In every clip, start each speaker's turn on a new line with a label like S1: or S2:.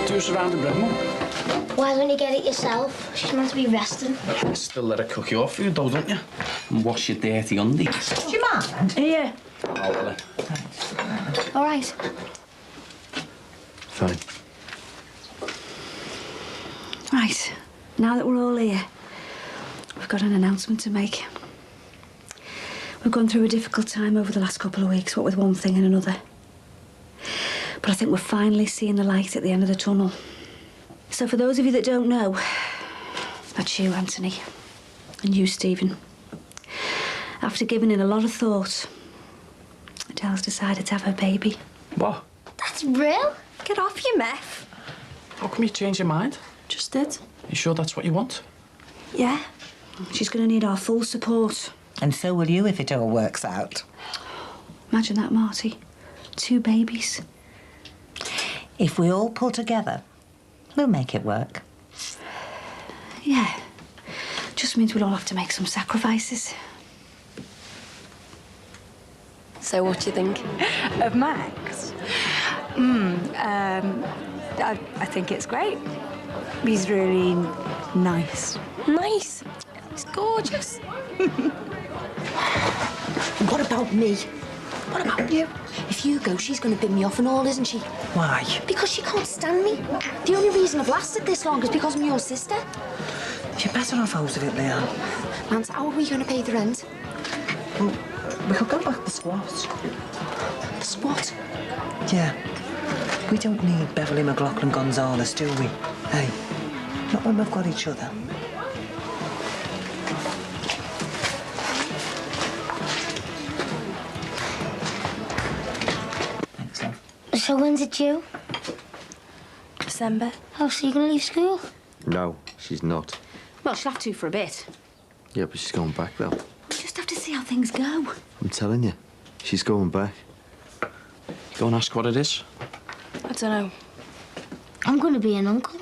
S1: Juice around the bread, Mum.
S2: Why don't you get it yourself? She's meant to be resting.
S1: Still let her cook your food, though, don't you? And wash your dirty undies.
S3: Do you mind?
S2: Yeah.
S1: Oh, well, then.
S2: All right.
S1: Fine.
S4: Right, now that we're all here, we've got an announcement to make. We've gone through a difficult time over the last couple of weeks, what with one thing and another. But I think we're finally seeing the light at the end of the tunnel. So for those of you that don't know, that's you, Anthony, and you, Stephen. After giving it a lot of thought, Adele's decided to have her baby.
S1: What?
S2: That's real.
S4: Get off your meth.
S1: How come you changed your mind?
S4: Just did.
S1: You sure that's what you want?
S4: Yeah. She's going to need our full support.
S3: And so will you if it all works out.
S4: Imagine that, Marty. 2 babies.
S3: If we all pull together, we'll make it work.
S4: Yeah. Just means we'll all have to make some sacrifices.
S5: So what do you think?
S4: Of Max? I think it's great. He's really nice.
S5: Nice. He's gorgeous.
S6: What about me? What about you? If you go, she's going to bin me off and all, isn't she?
S3: Why?
S6: Because she can't stand me. The only reason I've lasted this long is because I'm your sister.
S3: You're better off out of it, Leanne.
S6: Lance, how are we going to pay the rent?
S3: Well, we could go back to the squat.
S6: The squat?
S3: Yeah. We don't need Beverly McLaughlin Gonzalez, do we? Hey, not when we've got each other. Thanks, love.
S2: So when's it due?
S4: December.
S2: Oh, so you're going to leave school?
S7: No, she's not.
S4: Well, she'll have to for a bit.
S7: Yeah, but she's going back, though.
S4: We just have to see how things go.
S7: I'm telling you, she's going back.
S1: Go and ask what it is.
S5: I don't know.
S2: I'm going to be an uncle.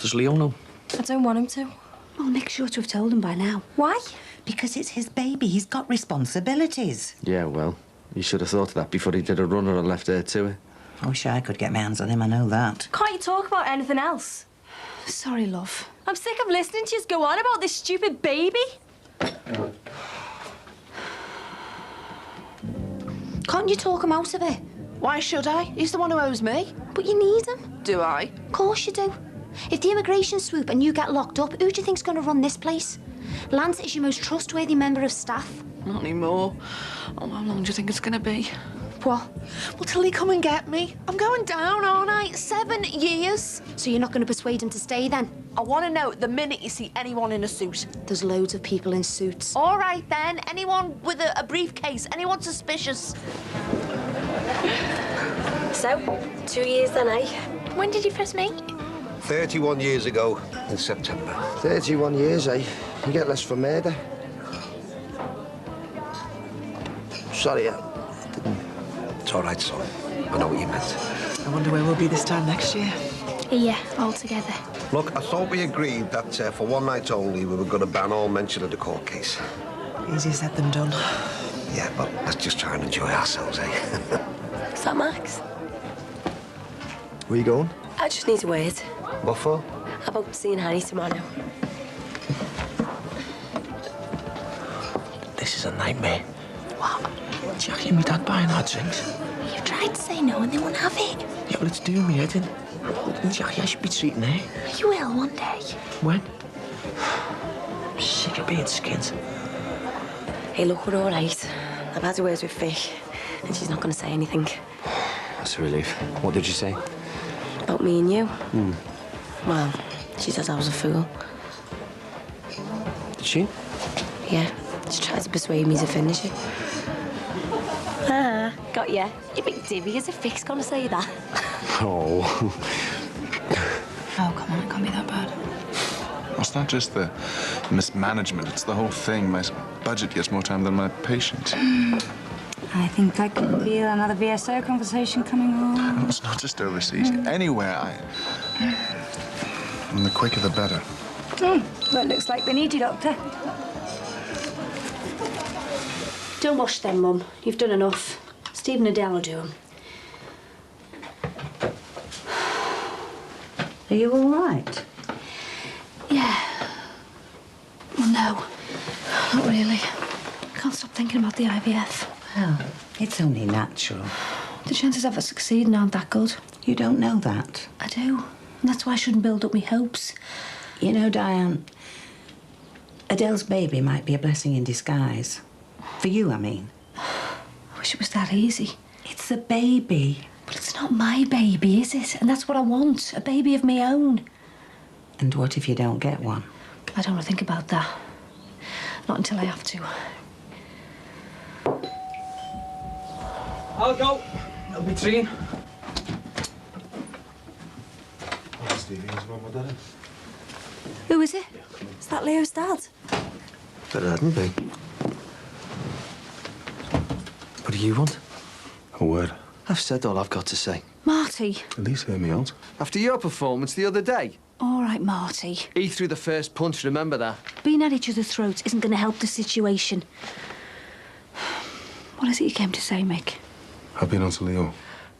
S1: Does Leo know?
S5: I don't want him to.
S4: Well, make sure to have told him by now.
S5: Why?
S3: Because it's his baby. He's got responsibilities.
S7: Yeah, well, you should have thought of that before he did a runner and left her to it.
S3: I wish I could get my hands on him, I know that.
S5: Can't you talk about anything else?
S4: Sorry, love.
S5: I'm sick of listening to you go on about this stupid baby.
S6: Can't you talk him out of it?
S8: Why should I? He's the one who owes me.
S6: But you need him.
S8: Do I?
S6: Of course you do. If the immigration swoop and you get locked up, who do you think's going to run this place? Lance is your most trustworthy member of staff.
S8: Not anymore. Oh, how long do you think it's going to be?
S6: What?
S8: Well, till he come and get me. I'm going down, aren't I? 7 years.
S6: So you're not going to persuade him to stay then?
S8: I want to know the minute you see anyone in a suit.
S6: There's loads of people in suits.
S8: All right, then. Anyone with a briefcase. Anyone suspicious.
S5: So, 2 years then, eh?
S2: When did you first meet?
S9: 31 years ago in September. 31 years, eh? You get less for murder. Sorry, I didn't... It's all right, son. I know what you meant.
S8: I wonder where we'll be this time next year.
S2: Yeah, all together.
S9: Look, I thought we agreed that for one night only we were going to ban all mention of the court case.
S8: Easier said than done.
S9: Yeah, but let's just try and enjoy ourselves, eh?
S5: Is that Max?
S7: Where you going?
S5: I just need to wait.
S9: What for?
S5: About seeing Harry tomorrow.
S8: This is a nightmare. What? Jackie and me dad buying our drinks.
S2: You tried to say no and they wouldn't have it.
S8: Yeah, well, it's doing me head in. Jackie, I should be treating her.
S2: You will one day.
S8: When? I'm sick of being skint.
S5: Hey, look, we're all right. I've had words with Vic, and she's not going to say anything.
S7: That's a relief. What did you say?
S5: About me and you? Well, she says I was a fool.
S7: Did she?
S5: Yeah, she tried to persuade me to finish it. Ah. Got ya. You big divvy. Is a fix gonna say that?
S10: Oh.
S8: Oh, come on, it can't be that bad.
S10: It's not just the mismanagement, it's the whole thing. My budget gets more time than my patient.
S4: I think I can feel another VSO conversation coming on.
S10: No, it's not just overseas. Anywhere And the quicker the better.
S4: Well, it looks like they need you, Doctor. Don't wash them, Mum. You've done enough. Steve and Adele will do them. Are you all right? Yeah. Well, no. Not really. I can't stop thinking about the IVF.
S3: Well, it's only natural.
S4: The chances of it succeeding aren't that good.
S3: You don't know that.
S4: I do. And that's why I shouldn't build up my hopes.
S3: You know, Diane, Adele's baby might be a blessing in disguise. For you, I mean.
S4: I wish it was that easy.
S3: It's a baby.
S4: But it's not my baby, is it? And that's what I want. A baby of my own.
S3: And what if you don't get one?
S4: I don't want to think about that. Not until I have to.
S1: I'll go. It'll be train.
S4: Who is it? Is that Leo's dad?
S7: But it hadn't been. What do you want?
S10: A word.
S7: I've said all I've got to say.
S4: Marty.
S10: At least hear me out.
S7: After your performance the other day,
S4: All right, Marty.
S7: he threw the first punch, remember that?
S4: Being at each other's throats isn't going to help the situation. What is it you came to say, Mick?
S10: I've been on to Leo.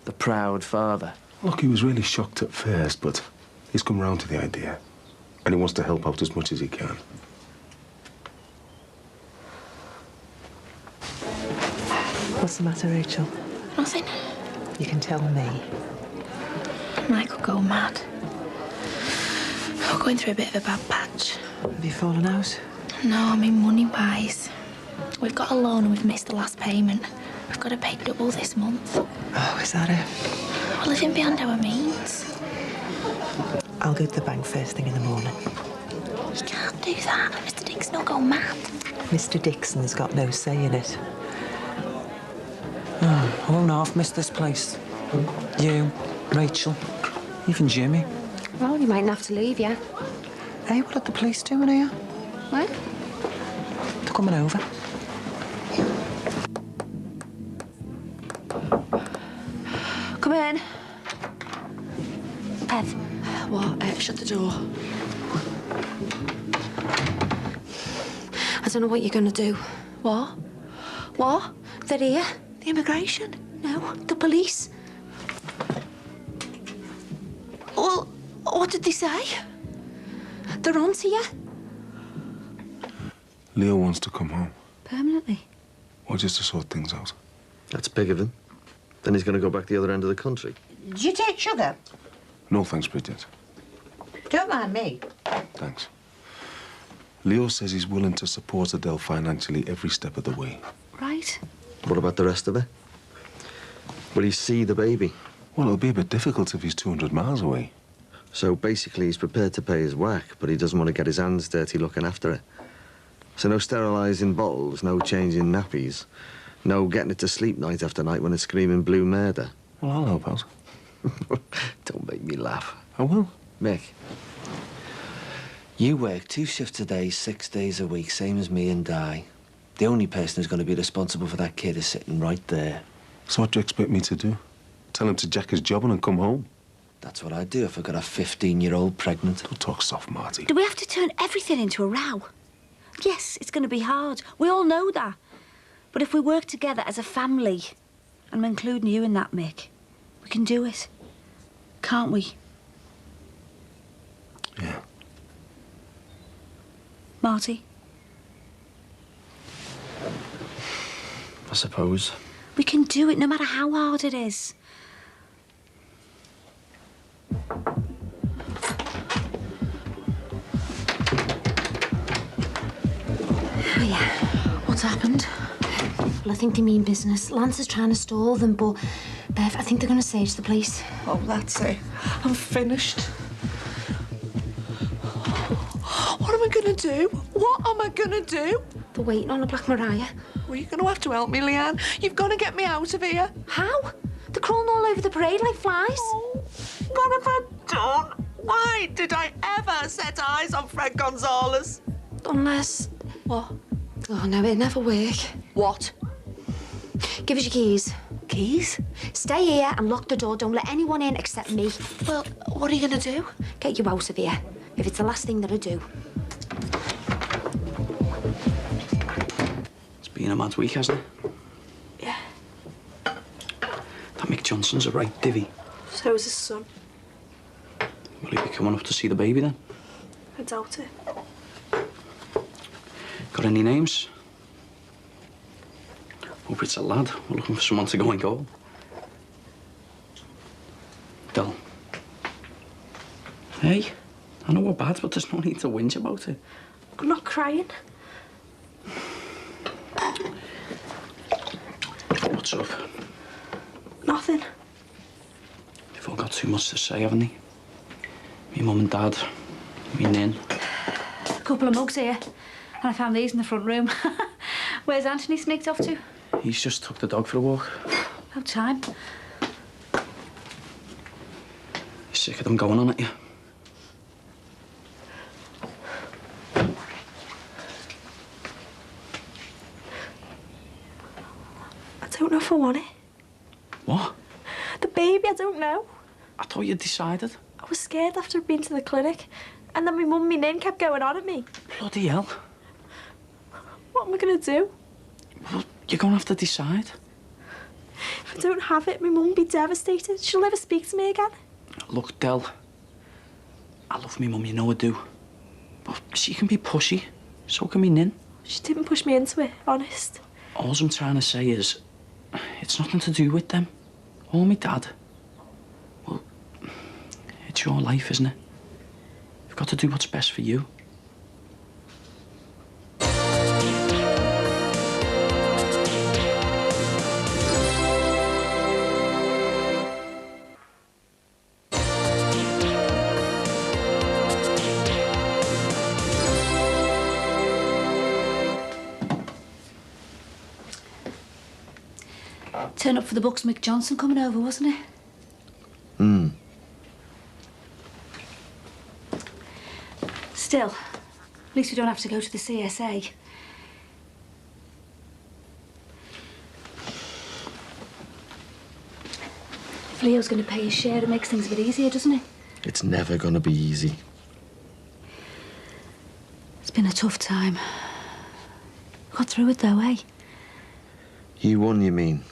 S7: The proud father.
S10: Look, he was really shocked at first, but he's come round to the idea. And he wants to help out as much as he can.
S3: What's the matter, Rachel?
S8: Nothing.
S3: You can tell me.
S8: Mike could go mad. We're going through a bit of a bad patch.
S3: Have you fallen out?
S8: No, I mean money-wise. We've got a loan and we've missed the last payment. We've got to pay double this month.
S3: Oh, is that it?
S8: We're living beyond our means.
S3: I'll go to the bank first thing in the morning.
S8: You can't do that. Mr. Dixon will go mad.
S3: Mr. Dixon's got no say in it. Oh, I won't half miss this place. You, Rachel, even Jimmy.
S6: Well, you mightn't have to leave, yeah?
S3: Hey, what are the police doing here?
S6: What?
S3: They're coming over.
S8: Come in.
S6: Bev.
S8: What? Shut the door.
S6: I don't know what you're going to do.
S8: What? What?
S6: They're here.
S8: The immigration?
S6: No, the police.
S8: Well, what did they say?
S6: They're on to you.
S10: Leo wants to come home.
S4: Permanently?
S10: Or just to sort things out.
S7: That's big of him. Then he's going to go back the other end of the country.
S3: Did you take sugar?
S10: No thanks, Bridget.
S3: Don't mind me.
S10: Thanks. Leo says he's willing to support Adele financially every step of the way.
S4: Right.
S7: What about the rest of it? Will he see the baby?
S10: Well, it'll be a bit difficult if he's 200 miles away.
S7: So basically he's prepared to pay his whack, but he doesn't want to get his hands dirty looking after it. So no sterilising bottles, no changing nappies, no getting it to sleep night after night when it's screaming blue murder.
S10: Well, I'll help out.
S7: Don't make me laugh.
S10: I will.
S7: Mick, you work 2 shifts a day, 6 days a week, same as me and Di. The only person who's going to be responsible for that kid is sitting right there.
S10: So what do you expect me to do? Tell him to jack his job on and come home?
S7: That's what I'd do if I got a 15-year-old pregnant.
S10: Don't talk soft, Marty.
S4: Do we have to turn everything into a row? Yes, it's going to be hard. We all know that. But if we work together as a family, and I'm including you in that, Mick, we can do it. Can't we?
S10: Yeah.
S4: Marty?
S7: I suppose.
S4: We can do it no matter how hard it is.
S6: Oh, yeah.
S8: What's happened?
S6: Well, I think they mean business. Lance is trying to stall them, but Bev, I think they're going to sage the police.
S3: Oh, that's it. I'm finished.
S8: What am I going to do? What am I going to do?
S6: They're waiting on a Black Mariah.
S3: Well, you're going to have to help me, Leanne. You've got to get me out of here.
S6: How? They're crawling all over the parade like flies.
S3: Oh, what have I done? Why did I ever set eyes on Fred Gonzalez?
S6: Unless...
S3: What?
S6: Oh, no, it'd never work.
S3: What?
S6: Give us your keys.
S3: Keys?
S6: Stay here and lock the door. Don't let anyone in except me.
S3: Well, what are you going to do?
S6: Get you out of here, if it's the last thing that I do.
S1: It's been a mad week, hasn't it?
S3: Yeah.
S1: That Mick Johnson's a right divvy.
S3: So is his son.
S1: Will he be coming up to see the baby then?
S3: I doubt it.
S1: Got any names? Hope it's a lad. We're looking for someone to go and goal. Del. Hey, I know we're bad, but there's no need to whinge about it.
S3: I'm not crying.
S1: What's up?
S3: Nothing.
S1: They've all got too much to say, haven't they? Me mum and dad, me Nin.
S4: A couple of mugs here. And I found these in the front room. Where's Anthony sneaked off to?
S1: He's just took the dog for a walk.
S4: No time.
S1: You're sick of them going on at you?
S3: I don't know if I want it.
S1: What?
S3: The baby, I don't know.
S1: I thought you decided.
S3: I was scared after I'd been to the clinic. And then my mum and my Nin kept going on at me.
S1: Bloody hell.
S3: What am I going to do?
S1: Well, you're going to have to decide.
S3: If I don't have it, my mum will be devastated. She'll never speak to me again.
S1: Look, Del, I love me mum, you know I do. But she can be pushy. So can me Nin.
S3: She didn't push me into it, honest.
S1: All I'm trying to say is, it's nothing to do with them. Or me dad. Well, it's your life, isn't it? You've got to do what's best for you.
S4: Turn up for the Bucks Mick Johnson coming over, wasn't it? Still, at least we don't have to go to the CSA. If Leo's going to pay his share, it makes things a bit easier, doesn't it?
S7: It's never going to be easy.
S4: It's been a tough time. Got through it though, eh?
S7: You won, you mean?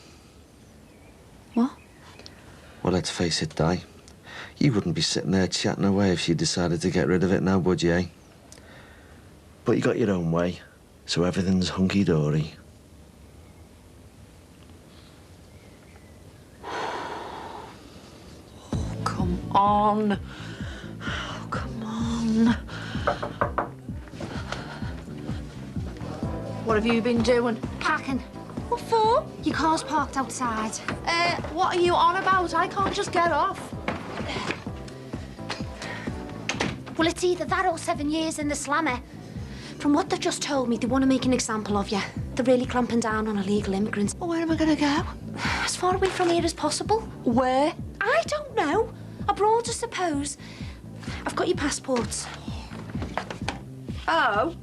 S4: What?
S7: Well, let's face it, Di. You wouldn't be sitting there chatting away if she decided to get rid of it now, would you, eh? But you got your own way, so everything's hunky-dory.
S3: Oh, come on. Oh, come on. What have you been doing?
S6: Packing.
S3: What for?
S6: Your car's parked outside.
S3: What are you on about? I can't just get off.
S6: Well, it's either that or 7 years in the slammer. From what they've just told me, they want to make an example of you. They're really clamping down on illegal immigrants.
S3: Oh, where am I going to go?
S6: As far away from here as possible.
S3: Where?
S6: I don't know. Abroad, I suppose. I've got your passports.
S3: Oh.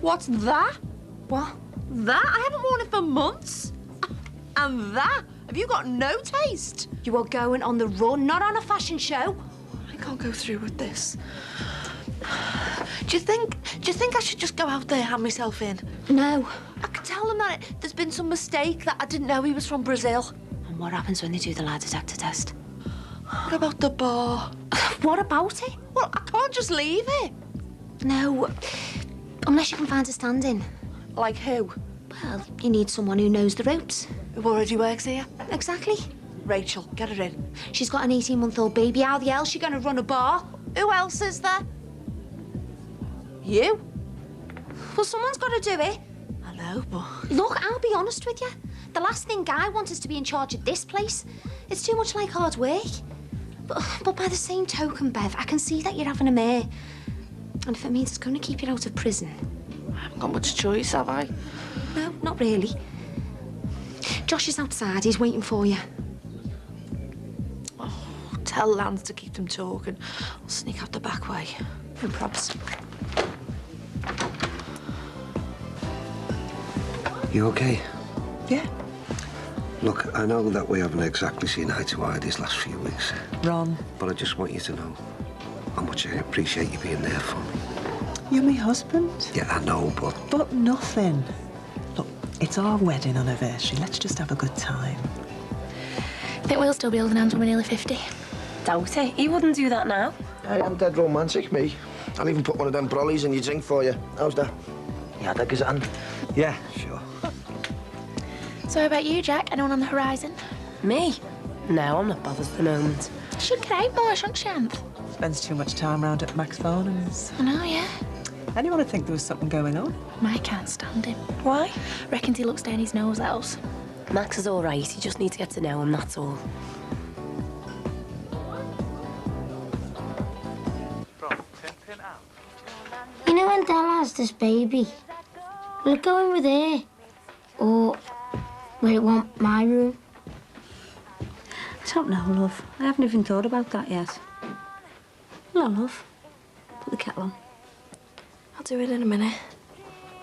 S3: What's that?
S6: What?
S3: That? I haven't worn it for months. And that? Have you got no taste?
S6: You are going on the run, not on a fashion show.
S3: I can't go through with this. Do you think I should just go out there and hand myself in?
S6: No.
S3: I could tell them that there's been some mistake, that I didn't know he was from Brazil.
S6: And what happens when they do the lie detector test?
S3: What about the bar?
S6: What about it?
S3: Well, I can't just leave it.
S6: No. Unless you can find a stand-in.
S3: Like who?
S6: Well, you need someone who knows the ropes.
S3: Who already works here?
S6: Exactly.
S3: Rachel, get her in.
S6: She's got an 18-month-old baby. How the hell's she going to run a bar?
S3: Who else is there? You?
S6: Well, someone's got to do it.
S3: I know, but...
S6: Look, I'll be honest with you. The last thing I want is to be in charge of this place. It's too much like hard work. But by the same token, Bev, I can see that you're having a mare. And if it means it's going to keep you out of prison...
S3: I haven't got much choice, have I?
S6: No, not really. Josh is outside. He's waiting for you.
S8: Oh, tell Lance to keep them talking. I'll sneak out the back way.
S6: No probs.
S9: You okay?
S3: Yeah.
S9: Look, I know that we haven't exactly seen eye to eye these last few weeks.
S3: Ron,
S9: But I just want you to know how much I appreciate you being there for me.
S3: you're my husband.
S9: Yeah, I know, but...
S3: But nothing. Look, it's our wedding anniversary. Let's just have a good time.
S8: Think we'll still be holding hands when we're nearly 50?
S5: Doubt it. He wouldn't do that now.
S9: Hey, I'm dead romantic, me. I'll even put one of them brollies in your drink for you. How's that? Yeah, that goes on. Yeah, sure.
S8: So how about you, Jack? Anyone on the horizon?
S5: Me? No, I'm not bothered at the moment.
S8: Should get out more, shouldn't Shanth?
S3: Spends too much time round at Max Farnham's.
S8: I know, yeah.
S3: Anyone would think there was something going on.
S8: Mike can't stand him.
S5: Why?
S8: Reckons he looks down his nose at us.
S5: Max is all right. You just need to get to know him, that's all.
S2: You know when Della has this baby, will it go in with her? Or will it want my room?
S4: I don't know, love. I haven't even thought about that yet. Hello, love. Put the kettle on.
S8: I'll do it in a minute.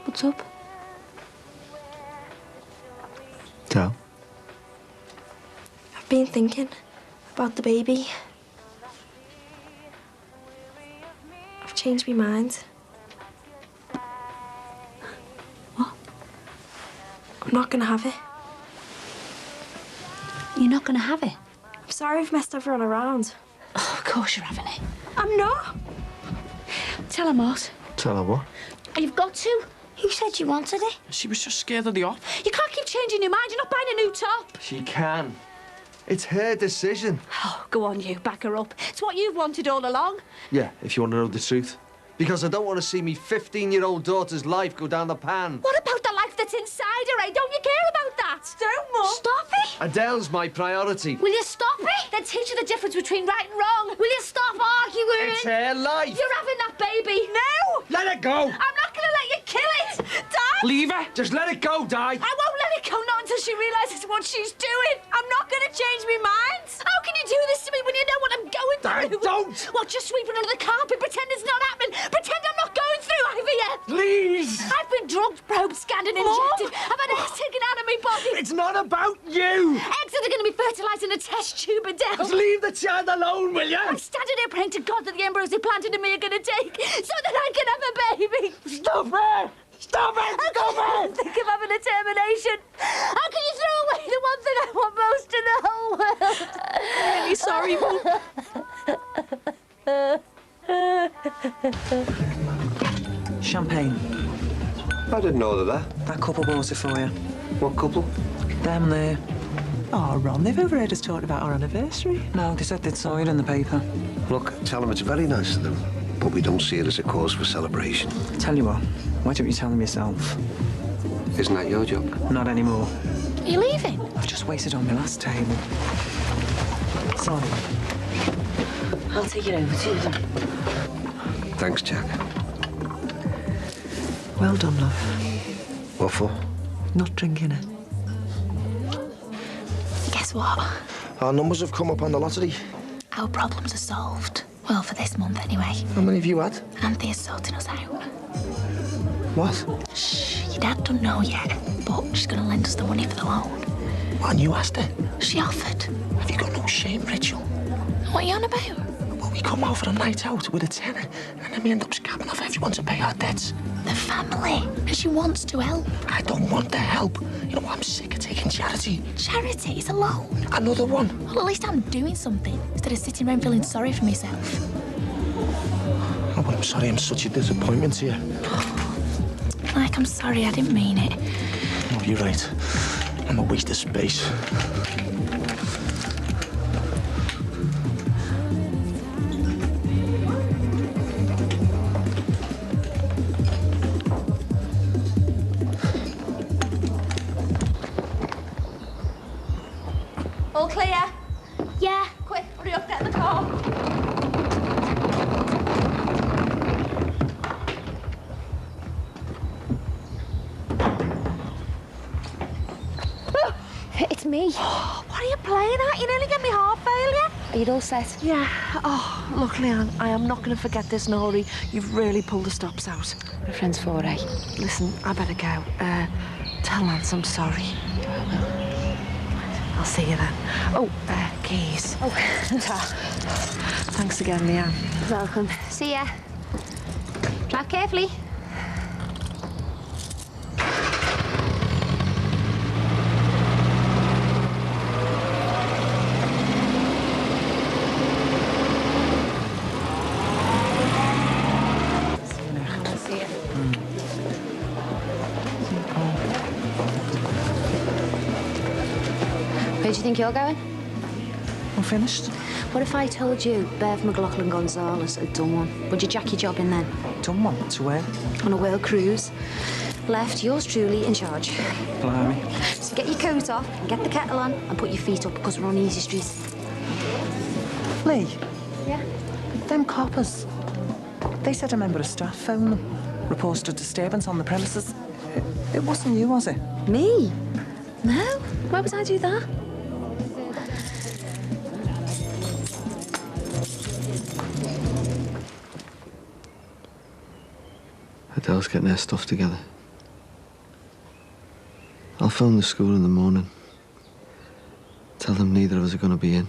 S4: What's up?
S7: Tell.
S8: I've been thinking about the baby. I've changed my mind.
S4: What?
S8: I'm not gonna have it.
S4: You're not going to have it?
S8: I'm sorry I've messed everyone around.
S4: Oh, of course you're having it.
S8: I'm not.
S4: Tell him what.
S7: Tell her what?
S2: You've got to. You said you wanted it.
S1: She was just scared of the op.
S4: You can't keep changing your mind. You're not buying a new top.
S7: She can. It's her decision.
S4: Oh, go on, you. Back her up. It's what you've wanted all along.
S7: Yeah, if you want to know the truth. Because I don't want to see me 15-year-old daughter's life go down the pan.
S4: What about the life that's inside her, eh? Don't you care about that? Don't, Mum. Stop it.
S7: Adele's my priority.
S4: Will you stop it? Then teach her the difference between right and wrong. Will you stop arguing?
S7: It's her life.
S4: You're having that baby. No.
S7: Let it go.
S4: I'm not going to let you kill it. Dad.
S1: Leave her.
S7: Just let it go, Di.
S4: I won't let it go, not until she realises what she's doing. I'm not going to change my mind. How can you do this to me when you know what I'm going through?
S7: Don't.
S4: What, just sweep it under the carpet, pretend it's not happening, pretend I'm not going through IVF?
S7: Please.
S4: I've been drugged, probed, scanned and injected. I've had eggs taken out of my body.
S7: It's not about you.
S4: Eggs that are going to be fertilised in a test tube, Adele.
S7: Just leave the child alone, will you?
S4: I'm standing here praying to God that the embryos they planted in me are going to take so that I can have a baby.
S7: Stop it. Stop it. Stop it.
S4: Think of having a termination. How can you throw away the one thing I want most in the whole world?
S8: I'm really sorry, Mum.
S3: Champagne.
S9: I didn't know that.
S3: That couple bought it for you.
S9: What couple?
S3: Them there. Oh, Ron, they've overheard us talking about our anniversary. No, they said they'd saw it in the paper.
S9: Look, tell them it's very nice of them, but we don't see it as a cause for celebration.
S3: Tell you what, why don't you tell them yourself?
S9: Isn't that your job?
S3: Not anymore.
S8: Are you leaving?
S3: I've just waited on my last table. Sorry.
S5: I'll take it over to them.
S9: Thanks, Jack.
S3: Well done, love.
S9: What for?
S3: Not drinking it.
S8: Guess what?
S9: Our numbers have come up on the lottery.
S8: Our problems are solved. Well, for this month anyway.
S9: How many have you had?
S8: Anthea's sorting us out.
S9: What?
S8: Shh, your dad don't know yet, but she's going to lend us the money for the loan.
S9: What, and you asked her?
S8: She offered.
S9: Have you got no shame, Rachel?
S8: What are you on about?
S9: Well, we come out for a night out with a tenner, and then we end up scabbing off everyone to pay our debts.
S8: The family. And she wants to help.
S9: I don't want the help. You know, I'm sick of taking charity.
S8: Charity is a loan.
S9: Another one.
S8: Well, at least I'm doing something instead of sitting around feeling sorry for myself.
S9: Oh, well, I'm sorry I'm such a disappointment to you.
S8: Like, I'm sorry, I didn't mean it.
S9: Oh, you're right. I'm a waste of space.
S4: All clear?
S2: Yeah.
S4: Quick, hurry up, get in the car.
S6: me.
S11: What are you playing at? You nearly get me heart failure.
S6: Are you all set?
S11: Yeah. Oh, look, Leanne, I am not going to forget this in a hurry. You've really pulled the stops out.
S6: We're friends for, eh?
S11: Listen, I better go. Tell Lance I'm sorry. I'll see you then. Oh, keys.
S6: Oh,
S11: Thanks again, Leanne.
S6: welcome. See ya. Drive carefully. Where do you think you're going?
S3: I'm finished.
S6: What if I told you Bev McLaughlin Gonzalez had done one? Would you jack your job in then?
S3: Done one? To where?
S6: On a world cruise. Left yours truly in charge.
S3: Blimey.
S6: So get your coat off and get the kettle on and put your feet up because we're on easy street.
S3: Lee,
S6: Yeah?
S3: them coppers. They said a member of staff phoned them. Reported a disturbance on the premises. It wasn't you, was it?
S6: Me? No. Why would I do that?
S7: Adele's getting her stuff together. I'll phone the school in the morning. Tell them neither of us are going to be in.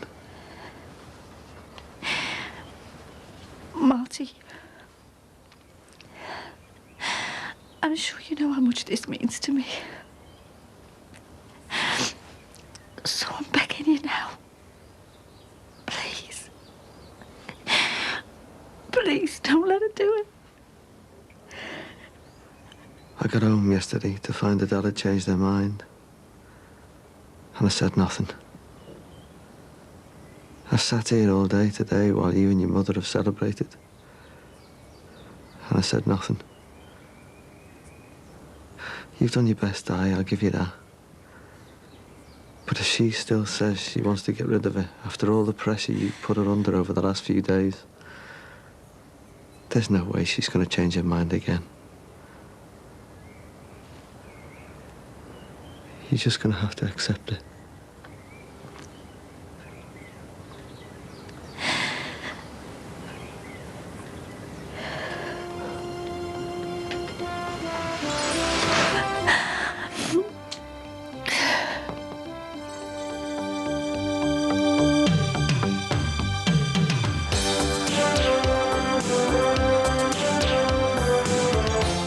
S4: Marty, I'm sure you know how much this means to me. So I'm begging you now. Please. Please don't let her do it.
S7: I got home yesterday to find that Dad had changed their mind. And I said nothing. I sat here all day today while you and your mother have celebrated. And I said nothing. You've done your best, Di, I'll give you that. But if she still says she wants to get rid of it after all the pressure you put her under over the last few days, there's no way she's going to change her mind again. You're just going to have to accept it.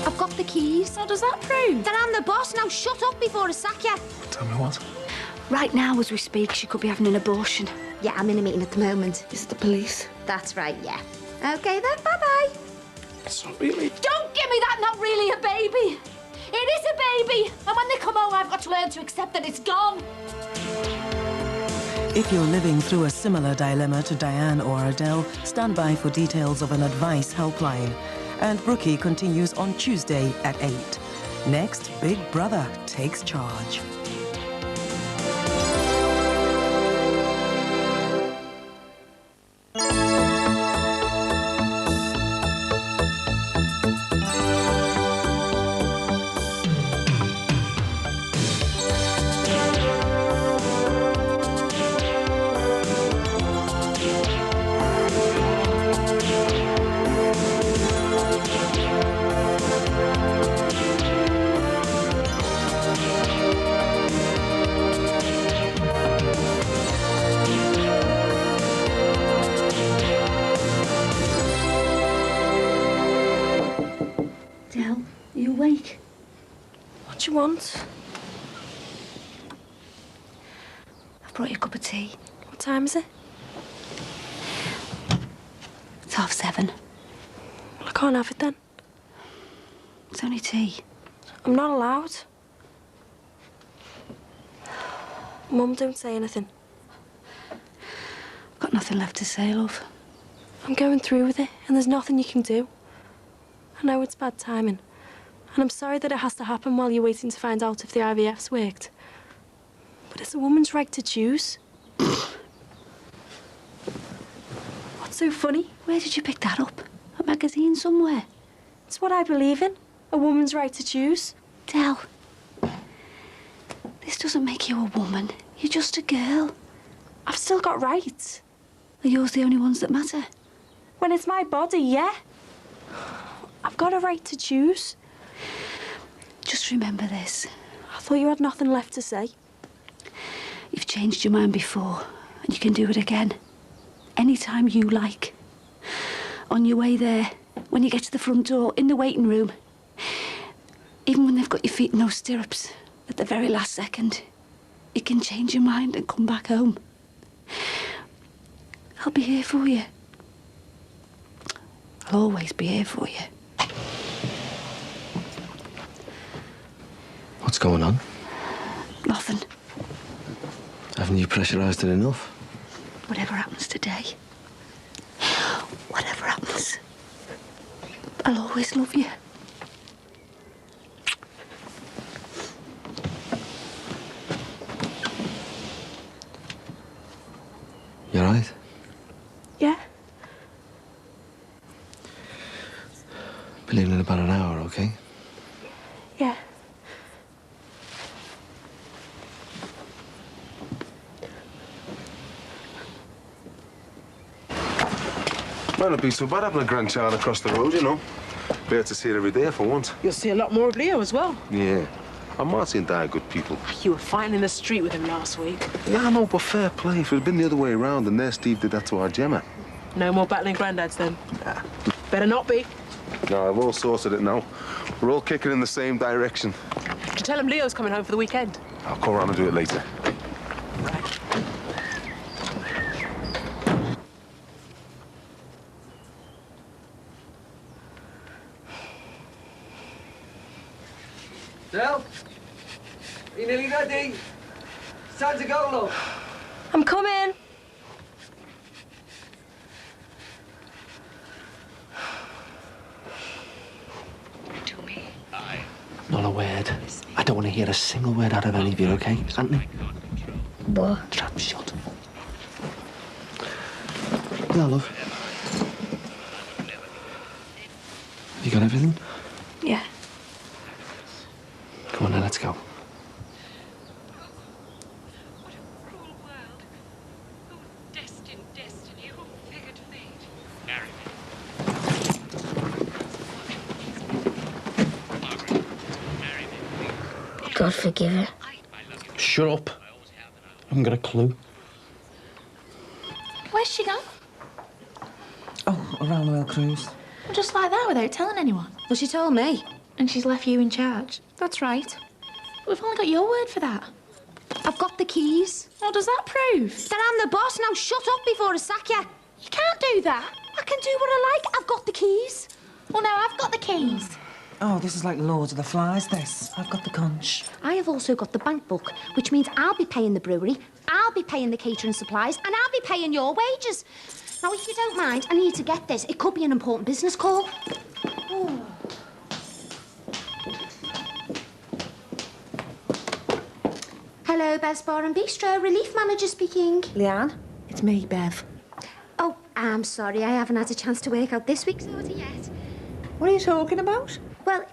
S6: I've got the keys.
S4: What does that prove?
S6: Then I'm the boss. Now shut up before I sack you.
S10: Tell me what?
S4: Right now, as we speak, she could be having an abortion.
S6: Yeah, I'm in a meeting at the moment.
S4: Is it the police?
S6: That's right, yeah. Okay then, bye-bye.
S10: It's not really.
S4: Don't give me that not really a baby. It is a baby. And when they come home, I've got to learn to accept that it's gone.
S12: If you're living through a similar dilemma to Diane or Adele, stand by for details of an advice helpline. And Brookie continues on Tuesday at 8. Next, Big Brother takes charge.
S4: Del, are you awake?
S11: What do you want?
S4: I've brought you a cup of tea.
S11: What time is it?
S4: It's 7:30.
S11: Well, I can't have it then.
S4: It's only tea.
S11: I'm not allowed. Mum, don't say anything.
S4: I've got nothing left to say, love.
S11: I'm going through with it, and there's nothing you can do. I know it's bad timing, and I'm sorry that it has to happen while you're waiting to find out if the IVF's worked. But it's a woman's right to choose.
S4: What's so funny? Where did you pick that up? A magazine somewhere?
S11: It's what I believe in. A woman's right to choose.
S4: Del, this doesn't make you a woman. You're just a girl.
S11: I've still got rights.
S4: Are yours the only ones that matter?
S11: When it's my body, yeah. I've got a right to choose.
S4: Just remember this.
S11: I thought you had nothing left to say.
S4: You've changed your mind before, and you can do it again. Anytime you like. On your way there, when you get to the front door, in the waiting room. Even when they've got your feet in those stirrups, at the very last second, you can change your mind and come back home. I'll be here for you. I'll always be here for you.
S7: What's going on?
S4: Nothing.
S7: Haven't you pressurised it enough?
S4: Whatever happens today, whatever happens, I'll always love you.
S7: You all right?
S11: Yeah.
S7: Be leaving in about an hour, okay?
S11: Yeah.
S13: Might not be so bad having a grandchild across the road, you know. Be able to see it every day for once.
S3: You'll see a lot more of Leo as well.
S13: Yeah. And Marty and Di are good people.
S3: You were fighting in the street with him last week.
S13: Yeah, I know, but fair play. If it had been the other way around, and there Steve did that to our Gemma.
S3: No more battling granddads then.
S13: Nah.
S3: Better not be.
S13: No, I've all sorted it now. We're all kicking in the same direction.
S3: Did you tell him Leo's coming home for the weekend?
S13: I'll call around and do it later.
S14: Del, are you nearly ready? It's time to go, love.
S11: I'm coming.
S1: Not a word. I don't want to hear a single word out of any of you, okay? Anthony?
S2: What?
S1: Trap shut. Yeah, love. Have you got everything?
S11: Yeah.
S1: Come on then, let's go.
S2: God forgive her.
S1: Shut up. I haven't got a clue.
S8: Where's she gone?
S3: Oh, a round the world cruise.
S8: Just like that, without telling anyone.
S5: Well, she told me.
S8: And she's left you in charge. That's right. We've only got your word for that.
S6: I've got the keys.
S8: What does that prove?
S6: That I'm the boss. Now shut up before I sack you.
S8: You can't do that.
S6: I can do what I like. I've got the keys.
S8: Well, now I've got the keys.
S3: Oh, this is like Lord of the Flies, this. I've got the conch.
S6: I have also got the bank book, which means I'll be paying the brewery, I'll be paying the catering supplies, and I'll be paying your wages. Now, if you don't mind, I need to get this. It could be an important business call. Oh. Hello, Bev's Bar and Bistro. Relief manager speaking.
S5: Leanne, it's me, Bev.
S6: Oh, I'm sorry. I haven't had a chance to work out this week's order yet.
S5: What are you talking about?
S6: Well,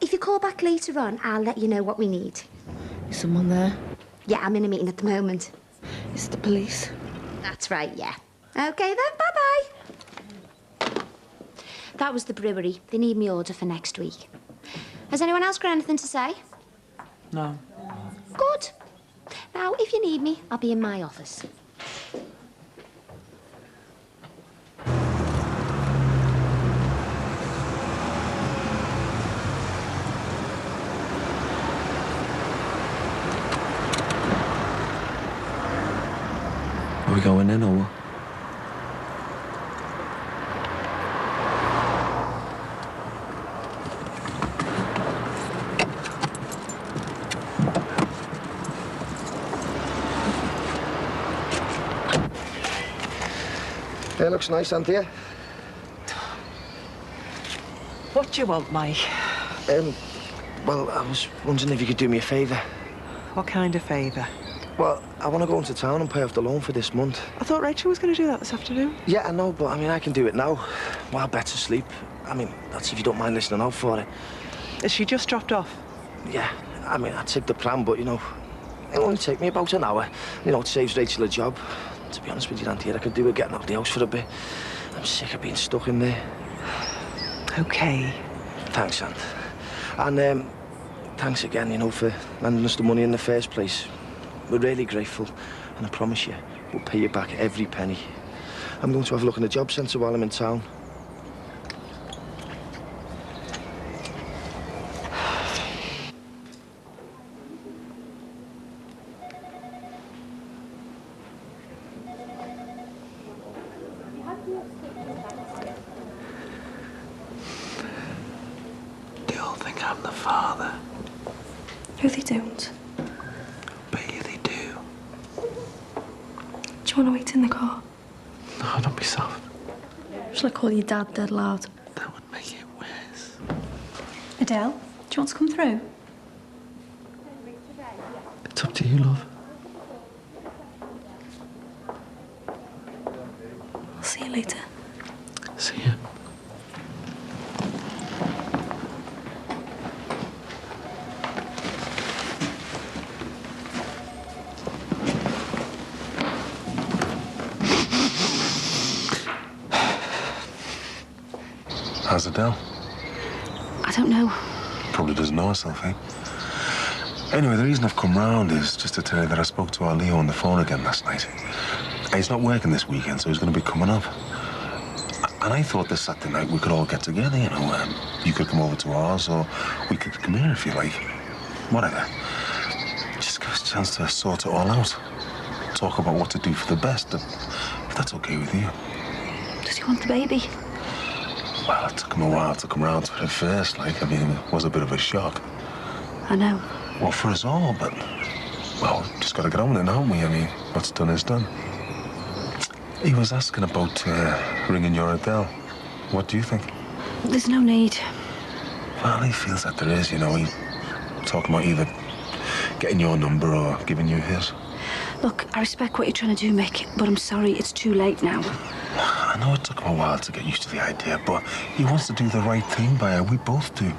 S6: if you call back later on, I'll let you know what we need.
S5: Is someone there?
S6: Yeah, I'm in a meeting at the moment.
S5: Is it the police?
S6: That's right, yeah. OK, then, bye-bye. That was the brewery. They need me order for next week. Has anyone else got anything to say?
S3: No.
S6: Good. Now, if you need me, I'll be in my office.
S7: Are we going in or what?
S9: Yeah, looks nice, Anthea.
S3: What do you want, Mike?
S9: Well, I was wondering if you could do me a favour.
S3: What kind of favour?
S9: Well, I want to go into town and pay off the loan for this month.
S3: I thought Rachel was going to do that this afternoon.
S9: Yeah, I know, but I mean, I can do it now while Bet's asleep. I mean, that's if you don't mind listening out for it.
S3: Is she just dropped off?
S9: Yeah, I mean, I'd take the plan, but, you know, It'll only take me about an hour. You know, it saves Rachel a job. To be honest with you, Auntie, I could do with getting out of the house for a bit. I'm sick of being stuck in there.
S3: OK.
S9: Thanks, Aunt. And thanks again, you know, for lending us the money in the first place. We're really grateful. And I promise you, we'll pay you back every penny. I'm going to have a look in the job centre while I'm in town.
S15: They all think I'm the father.
S11: No, they don't.
S15: Bet you they do.
S11: Do you want to wait in the car?
S15: No, don't be soft.
S11: Shall I call your dad dead loud?
S15: That would make it worse.
S11: Adele, do you want to come through?
S15: It's up to you, love.
S11: I'll see you later.
S15: See you.
S13: How's Adele?
S4: I don't know.
S13: Probably doesn't know herself, eh? Anyway, the reason I've come round is just to tell you that I spoke to our Leo on the phone again last night. He's not working this weekend, so he's going to be coming up. And I thought this Saturday night we could all get together, you know. You could come over to ours, or we could come here if you like. Whatever. Just give us a chance to sort it all out. Talk about what to do for the best, if that's okay with you.
S4: Does he want the baby?
S13: Well, it took him a while to come round to it at first, like. I mean, it was a bit of a shock.
S4: I know.
S13: Well, for us all, but... Well, just got to get on with it, haven't we? I mean, what's done is done. He was asking about ringing your Adele. What do you think?
S4: There's no need.
S13: Well, he feels that there is, you know. He's talking about either getting your number or giving you his.
S4: Look, I respect what you're trying to do, Mick, but I'm sorry, it's too late now.
S13: I know it took him a while to get used to the idea, but he wants to do the right thing by her. We both do.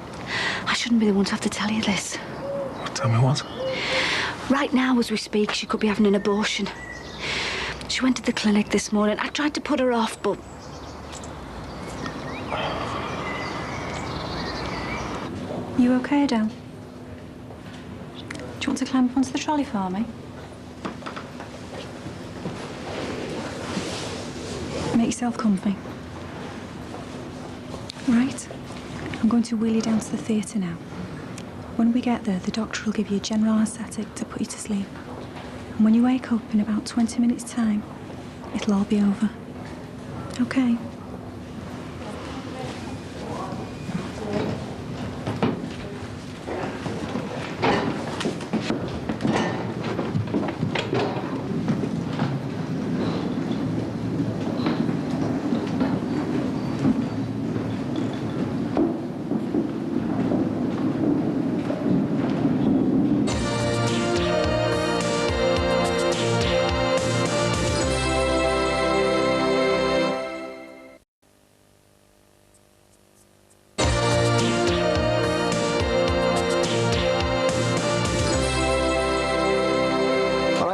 S4: I shouldn't be the one to have to tell you this.
S13: Tell me what?
S4: Right now, as we speak, she could be having an abortion. She went to the clinic this morning. I tried to put her off, but...
S16: You okay, Adele? Do you want to climb up onto the trolley for me? Make yourself comfy. Right. I'm going to wheel you down to the theatre now. When we get there, the doctor will give you a general anaesthetic to put you to sleep. And when you wake up in about 20 minutes' time, it'll all be over. Okay?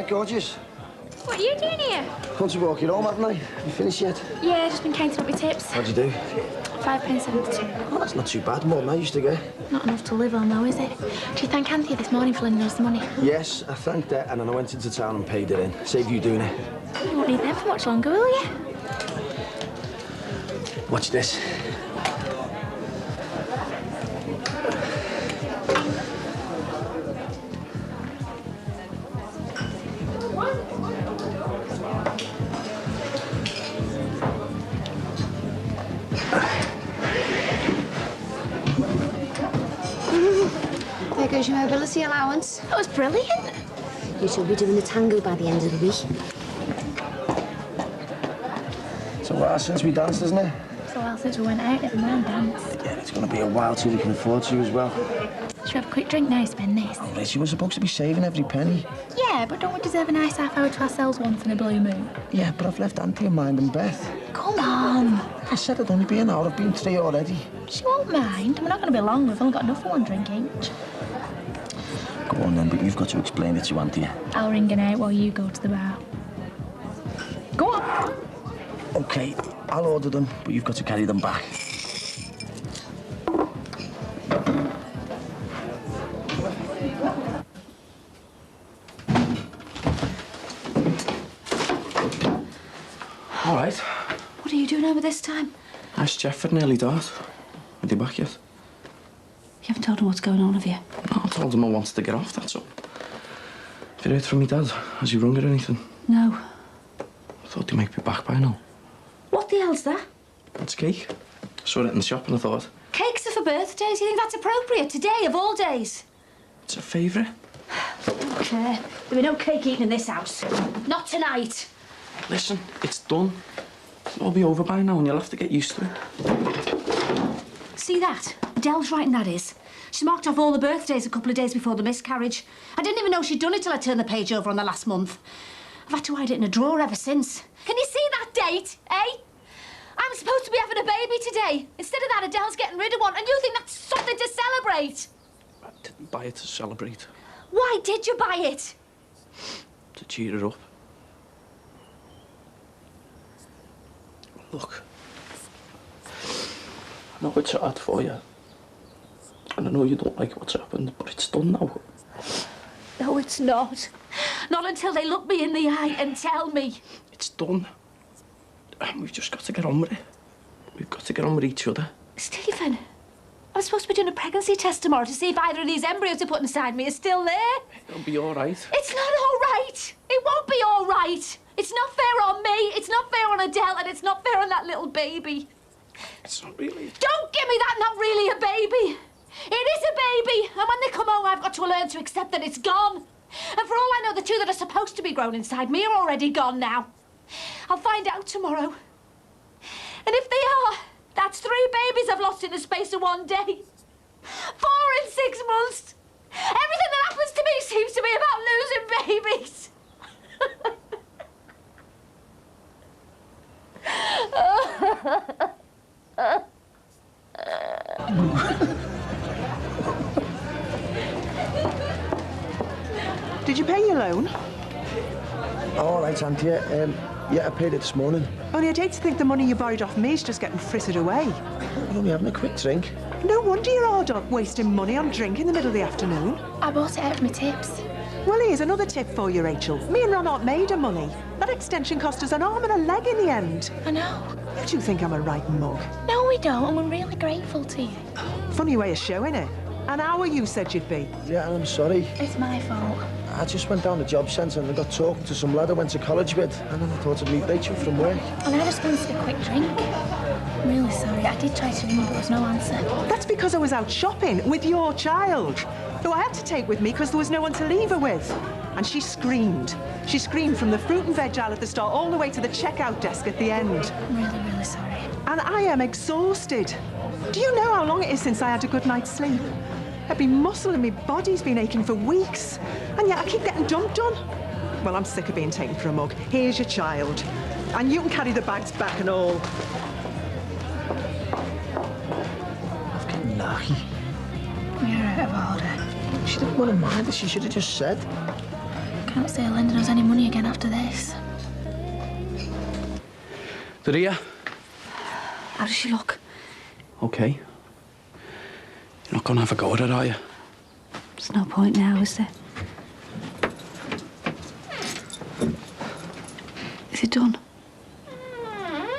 S9: Gorgeous.
S8: What are you doing here?
S9: Want to walk you home, haven't I? You finished yet?
S8: Yeah, just been counting up my tips.
S9: What'd you do?
S8: £5.72.
S9: Oh, that's not too bad. More than I used to get.
S8: Not enough to live on, though, is it? Do you thank Anthea this morning for lending us the money?
S9: Yes, I thanked her, and then I went into town and paid her in. Save you doing it.
S8: You won't need them for much longer, will you?
S9: Watch this.
S6: There goes your mobility allowance.
S8: That was brilliant.
S6: You two will be doing the tango by the end of the week.
S9: It's a while since we danced, isn't it?
S8: It's a while since we went out, never mind dance.
S9: Yeah, it's going to be a while till we can afford to as well.
S8: Should we have a quick drink now, spend this?
S9: Oh, Liz, you were supposed to be saving every penny.
S8: Yeah, but don't we deserve a nice half hour to ourselves once in a blue moon?
S9: Yeah, but I've left Auntie in mind and Beth.
S8: Come on.
S9: I said it'd only be an hour. I've been 3 already.
S8: She won't mind. We're not going to be long. We've only got enough for one drink each.
S9: Go on then, but you've got to explain it to Auntie.
S8: I'll ring an out while you go to the bar. Go on.
S9: OK, I'll order them, but you've got to carry them back.
S1: All right.
S4: What are you doing over this time?
S1: Asked Jeff for an early dart. Are they back yet?
S4: You haven't told him what's going on, have you?
S1: No, I told him I wanted to get off, that's all. Have you heard from me dad? Has he rung or anything?
S4: No.
S1: I thought he might be back by now.
S4: What the hell's that?
S1: It's cake. I saw it in the shop and I thought...
S4: Cakes are for birthdays. You think that's appropriate? Today, of all days?
S1: It's a favourite.
S4: Claire, there'll be no cake eaten in this house. Not tonight.
S1: Listen, it's done. It'll all be over by now and you'll have to get used to it.
S4: See that? Adele's writing that is. She marked off all the birthdays a couple of days before the miscarriage. I didn't even know she'd done it till I turned the page over on the last month. I've had to hide it in a drawer ever since. Can you see that date, eh? I'm supposed to be having a baby today. Instead of that, Adele's getting rid of one, and you think that's something to celebrate?
S1: I didn't buy it to celebrate.
S4: Why did you buy it?
S1: To cheer her up. Look. I know it's hard for you. And I know you don't like what's happened, but it's done now.
S4: No, it's not. Not until they look me in the eye and tell me.
S1: It's done. And we've just got to get on with it. We've got to get on with each other.
S4: Stephen, I'm supposed to be doing a pregnancy test tomorrow to see if either of these embryos they're putting inside me are still there.
S1: It'll be all right.
S4: It's not all right. It won't be all right. It's not fair on me, it's not fair on Adele, and it's not fair on that little baby.
S1: It's not really...
S4: Don't give me that not really a baby. It is a baby, and when they come home, I've got to learn to accept that it's gone. And for all I know, the two that are supposed to be grown inside me are already gone now. I'll find out tomorrow. And if they are, that's 3 babies I've lost in the space of one day. 4 in 6 months. Everything that happens to me seems to be about losing babies.
S3: Did you pay your loan?
S9: All right, Auntie. Yeah, I paid it this morning.
S3: Only I'd hate to think the money you borrowed off me is just getting frittered away.
S9: I'm only having a quick drink.
S3: No wonder you're hard up, wasting money on drink in the middle of the afternoon.
S8: I bought it out of my tips.
S3: Well, here's another tip for you, Rachel. Me and Ron aren't made of money. That extension cost us an arm and a leg in the end.
S8: I know.
S3: You two think I'm a right mug.
S8: No, we don't, and we're really grateful to you.
S3: Funny way of showing it. An hour you said you'd be.
S9: Yeah, I'm sorry.
S8: It's my fault.
S9: I just went down the job centre and I got talking to some lad I went to college with, and then I thought I'd meet Rachel from work.
S8: And I just wanted a quick drink. I'm really sorry. I did try to ring, but there was no answer.
S3: That's because I was out shopping with your child, who I had to take with me because there was no one to leave her with. And she screamed. She screamed from the fruit and veg aisle at the store all the way to the checkout desk at the end.
S8: I'm really, really sorry.
S3: And I am exhausted. Do you know how long it is since I had a good night's sleep? Every muscle in my body's been aching for weeks, and yet I keep getting dumped on. Well, I'm sick of being taken for a mug. Here's your child. And you can carry the bags back and all.
S9: I've getting knocky.
S8: You're out of order.
S9: She didn't want to mind it. She should have just said.
S8: Can't say lending us any money again after this.
S1: Daria?
S4: How does she look?
S1: Okay. You're not going to have a go at it, are you?
S4: There's no point now, is there? Is it done?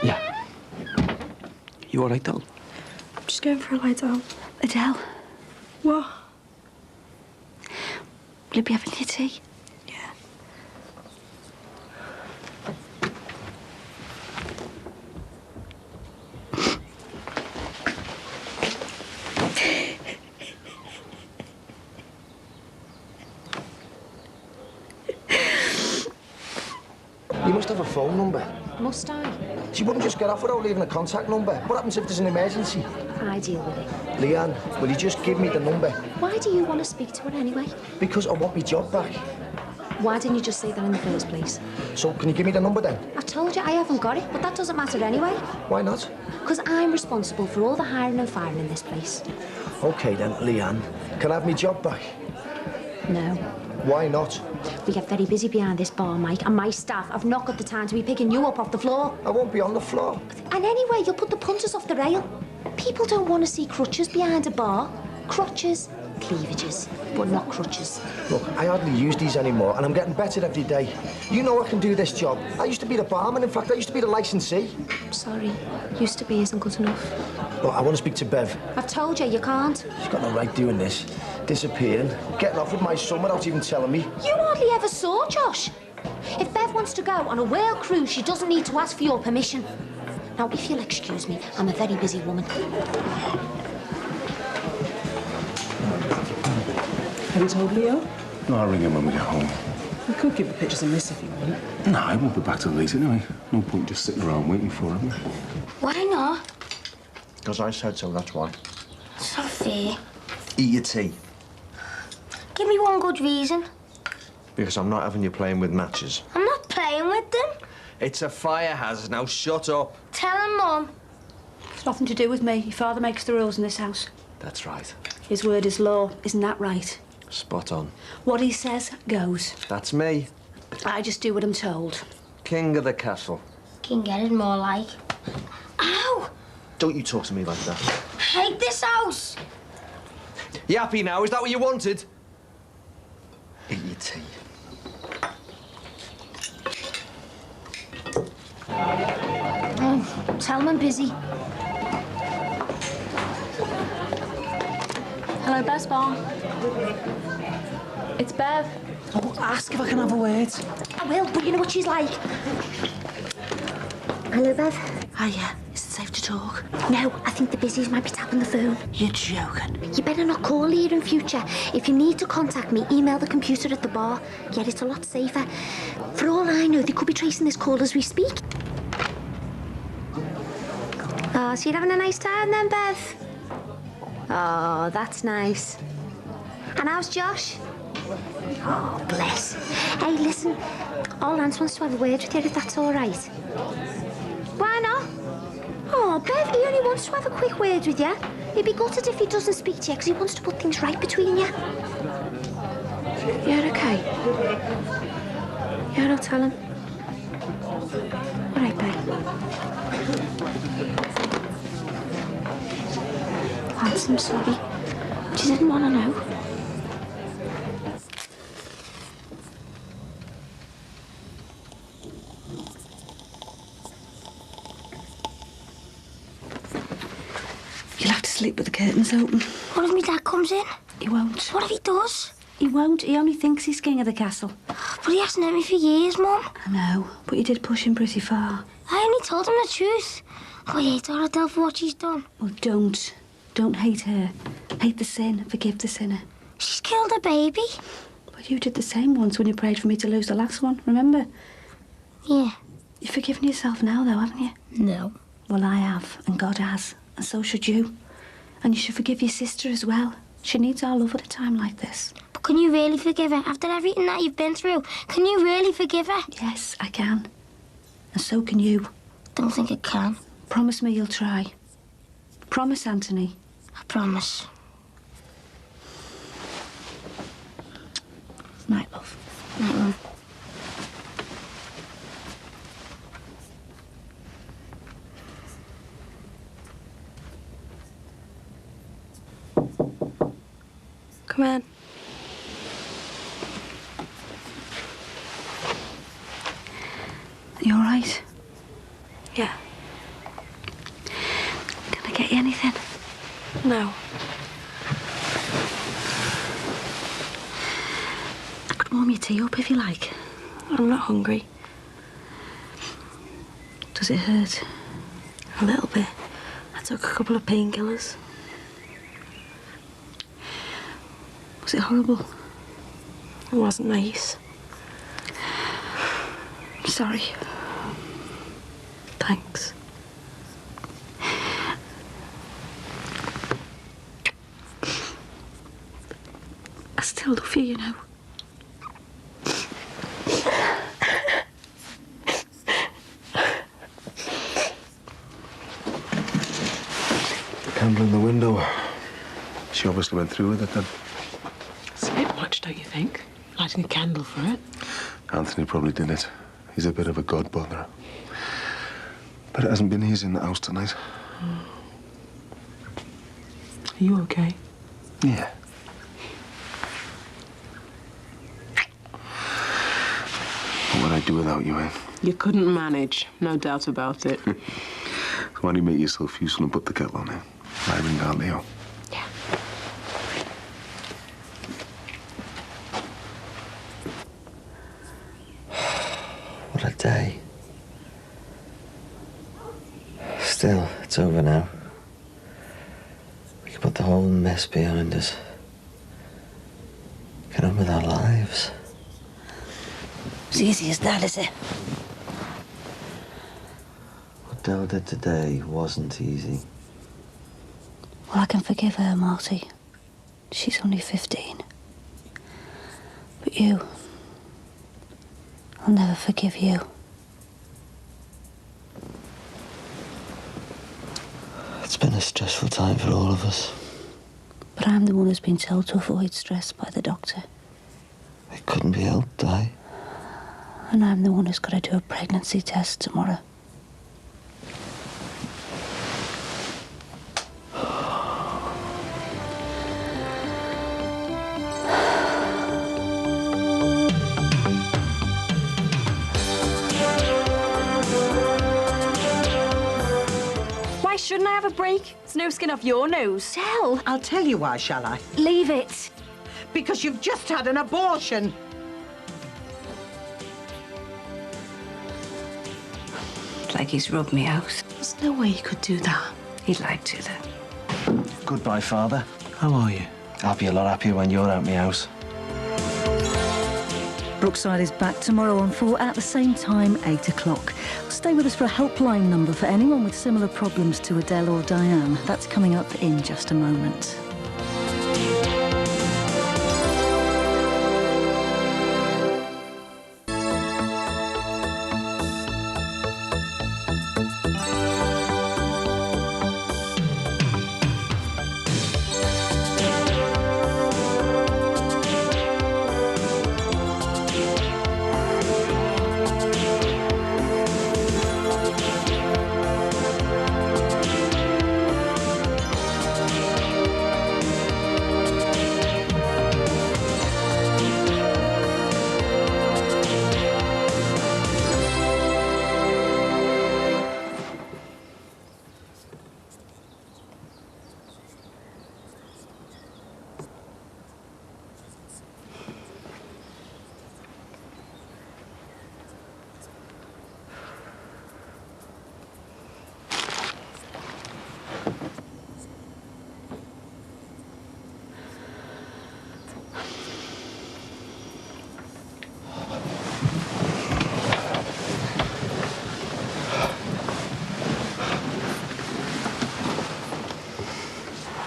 S1: Yeah. You all right, Del?
S11: I'm just going for a lie down.
S4: Adele?
S11: What?
S4: Will you be having your tea?
S9: You must have a phone number.
S6: Must I?
S9: She wouldn't just get off without leaving a contact number. What happens if there's an emergency?
S6: I deal with it.
S9: Leanne, will you just give me the number?
S6: Why do you want to speak to her anyway?
S9: Because I want my job back.
S6: Why didn't you just say that in the first place?
S9: So, can you give me the number then?
S6: I told you I haven't got it, but that doesn't matter anyway.
S9: Why not?
S6: Because I'm responsible for all the hiring and firing in this place.
S9: OK then, Leanne. Can I have my job back?
S6: No.
S9: Why not?
S6: We get very busy behind this bar, Mike, and my staff have not got the time to be picking you up off the floor.
S9: I won't be on the floor.
S6: And anyway, you'll put the punters off the rail. People don't want to see crutches behind a bar. Crotches, cleavages, but not crutches.
S9: Look, I hardly use these anymore, and I'm getting better every day. You know I can do this job. I used to be the barman. In fact, I used to be the licensee.
S6: Sorry, used to be isn't good enough.
S9: Look, I want to speak to Bev.
S6: I've told you, you can't.
S9: She's got no right doing this. Disappearing, getting off with my son without even telling me.
S6: You hardly ever saw Josh. If Bev wants to go on a whale cruise, she doesn't need to ask for your permission. Now, if you'll excuse me, I'm a very busy woman.
S12: Have you told Leo?
S13: No, I'll ring him when we get home.
S12: We could give the pictures a miss if you want.
S13: No, I won't be back till late anyway. No point just sitting around waiting for him.
S2: Why not?
S7: Because I said so, that's why.
S2: It's not fair.
S7: Eat your tea.
S2: Give me one good reason.
S7: Because I'm not having you playing with matches.
S2: I'm not playing with them.
S7: It's a fire hazard. Now shut up.
S2: Tell him, Mum.
S4: It's nothing to do with me. Your father makes the rules in this house.
S7: That's right.
S4: His word is law. Isn't that right?
S7: Spot on.
S4: What he says goes.
S7: That's me.
S4: I just do what I'm told.
S7: King of the castle.
S2: Can get it more like. Ow!
S7: Don't you talk to me like that.
S2: Hate this house.
S7: You happy now? Is that what you wanted? Eat your tea.
S6: Oh, tell him I'm busy.
S17: Hello, Bev's bar. It's Bev.
S12: Oh, ask if I can have a word.
S6: I will, but you know what she's like. Hello, Bev.
S4: Hiya. Is it safe to talk?
S6: No, I think the busies might be tapping the phone.
S4: You're joking.
S6: You better not call here in future. If you need to contact me, email the computer at the bar. Yeah, it's a lot safer. For all I know, they could be tracing this call as we speak. Oh, so you're having a nice time then, Bev? Oh, that's nice. And how's Josh? Oh, bless. Hey, listen, all Lance wants to have a word with you, if that's all right. Why not? Oh, Bev, he only wants to have a quick word with you. He'd be gutted if he doesn't speak to you, because he wants to put things right between you. You're okay? Yeah, I'll tell him. All right, Bev. Lance, I'm sorry. She didn't want to know.
S4: You'll have to sleep with the curtains open.
S2: What if my dad comes in?
S4: He won't.
S2: What if he does?
S4: He won't. He only thinks he's king of the castle.
S2: But he hasn't had me for years, Mum.
S4: I know, but you did push him pretty far.
S2: I only told him the truth. I hate Adele for what she's done.
S4: Well, don't. Don't hate her. Hate the sin. Forgive the sinner.
S2: She's killed a baby.
S4: But you did the same once when you prayed for me to lose the last one, remember?
S2: Yeah.
S4: You've forgiven yourself now, though, haven't you?
S2: No.
S4: Well, I have, and God has, and so should you. And you should forgive your sister as well. She needs our love at a time like this.
S2: But can you really forgive her? After everything that you've been through, can you really forgive her?
S4: Yes, I can. And so can you.
S2: Don't think I can.
S4: Promise me you'll try. Promise, Anthony.
S2: I promise.
S4: Night, love.
S2: Night, Mum.
S11: Come in.
S4: You all right?
S11: Yeah.
S4: Can I get you anything?
S11: No.
S4: I could warm your tea up if you like.
S11: I'm not hungry.
S4: Does it hurt?
S11: A little bit. I took a couple of painkillers.
S4: Was it horrible?
S11: It wasn't nice.
S4: I'm sorry.
S11: Thanks.
S4: I still love you, you know.
S13: Candle in the window. She obviously went through with it then.
S12: See, boy.
S17: much, don't you think? Lighting a candle for it.
S13: Anthony probably did it. He's a bit of a god botherer. But it hasn't been easy in the house tonight.
S17: Are you okay?
S13: Yeah. What would I do without you, eh?
S17: You couldn't manage, no doubt about it.
S13: Why don't you make yourself useful and put the kettle on, eh? I ring down Leo.
S7: What a day. Still, it's over now. We can put the whole mess behind us. Get on with our lives.
S4: It's easy as that, is it?
S7: What Del did today wasn't easy.
S4: Well, I can forgive her, Marty. She's only 15. But you... I'll never forgive you.
S7: It's been a stressful time for all of us.
S4: But I'm the one who's been told to avoid stress by the doctor.
S7: It couldn't be helped, Di.
S4: And I'm the one who's got to do a pregnancy test tomorrow.
S18: Why shouldn't I have a break? It's no skin off your nose.
S6: Del!
S19: I'll tell you why, shall I?
S6: Leave it.
S19: Because you've just had an abortion.
S4: It's like he's rubbed me out.
S17: There's no way he could do that.
S4: He'd like to, though.
S7: Goodbye, Father.
S17: How are you?
S7: I'll be a lot happier when you're out my house.
S12: Brookside is back tomorrow on 4 at the same time, 8 o'clock. Stay with us for a helpline number for anyone with similar problems to Adele or Diane. That's coming up in just a moment.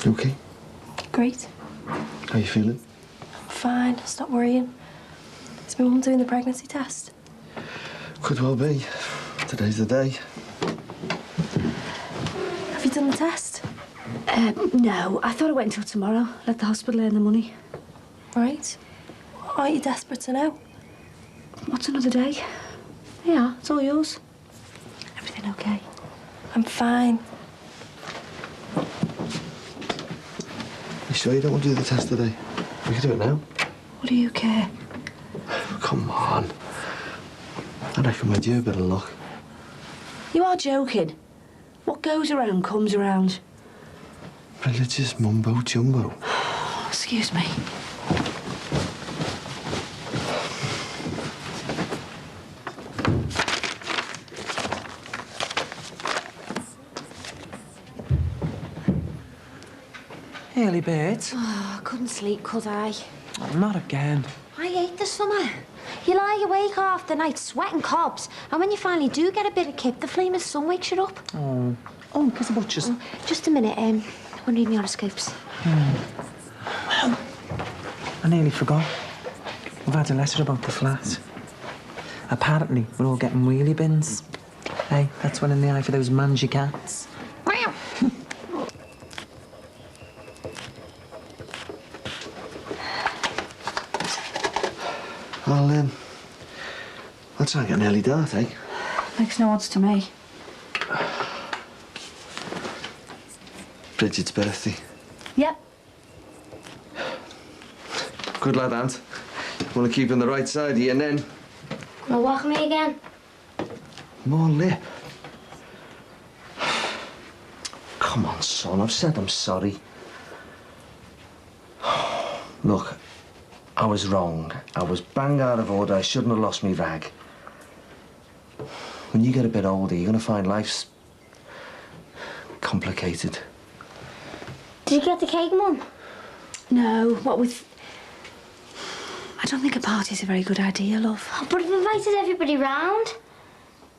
S7: You okay?
S11: Great.
S7: How you feeling?
S11: I'm fine. Stop worrying. Is my mum doing the pregnancy test?
S7: Could well be. Today's the day.
S11: Have you done the test?
S4: No, I thought I wait until tomorrow. Let the hospital earn the money.
S11: Right. Aren't you desperate to know?
S4: What's another day? Yeah, it's all yours. Everything okay?
S11: I'm fine.
S7: You sure you don't want to do the test today? We can do it now.
S4: What do you care?
S7: Come on. I reckon we'd do a bit of luck.
S4: You are joking. What goes around comes around.
S7: Religious mumbo jumbo.
S4: Excuse me.
S19: Early bird.
S6: Oh, I couldn't sleep, could I?
S19: Oh, not again.
S6: I hate the summer. You lie awake half the night sweating cobs, and when you finally do get a bit of kip, the flame of sun wakes you up.
S19: Oh. Oh, kiss the butchers.
S6: Oh, just a minute, want to read me horoscopes?
S19: Well, I nearly forgot. We've had a letter about the flat. Apparently, we're all getting wheelie bins. Hey, that's one in the eye for those mangy cats.
S7: Looks like an early dart, eh?
S4: Makes no odds to me.
S7: Bridget's birthday.
S4: Yep.
S7: Good lad, Ant. Want to keep on the right side of you, and then...
S2: Wanna whack me again?
S7: More lip. Come on, son. I've said I'm sorry. Look, I was wrong. I was bang out of order. I shouldn't have lost me rag. When you get a bit older, you're going to find life's complicated.
S2: Did you get the cake, Mum?
S4: No, what with... I don't think a party's a very good idea, love.
S2: Oh, but I've invited everybody round.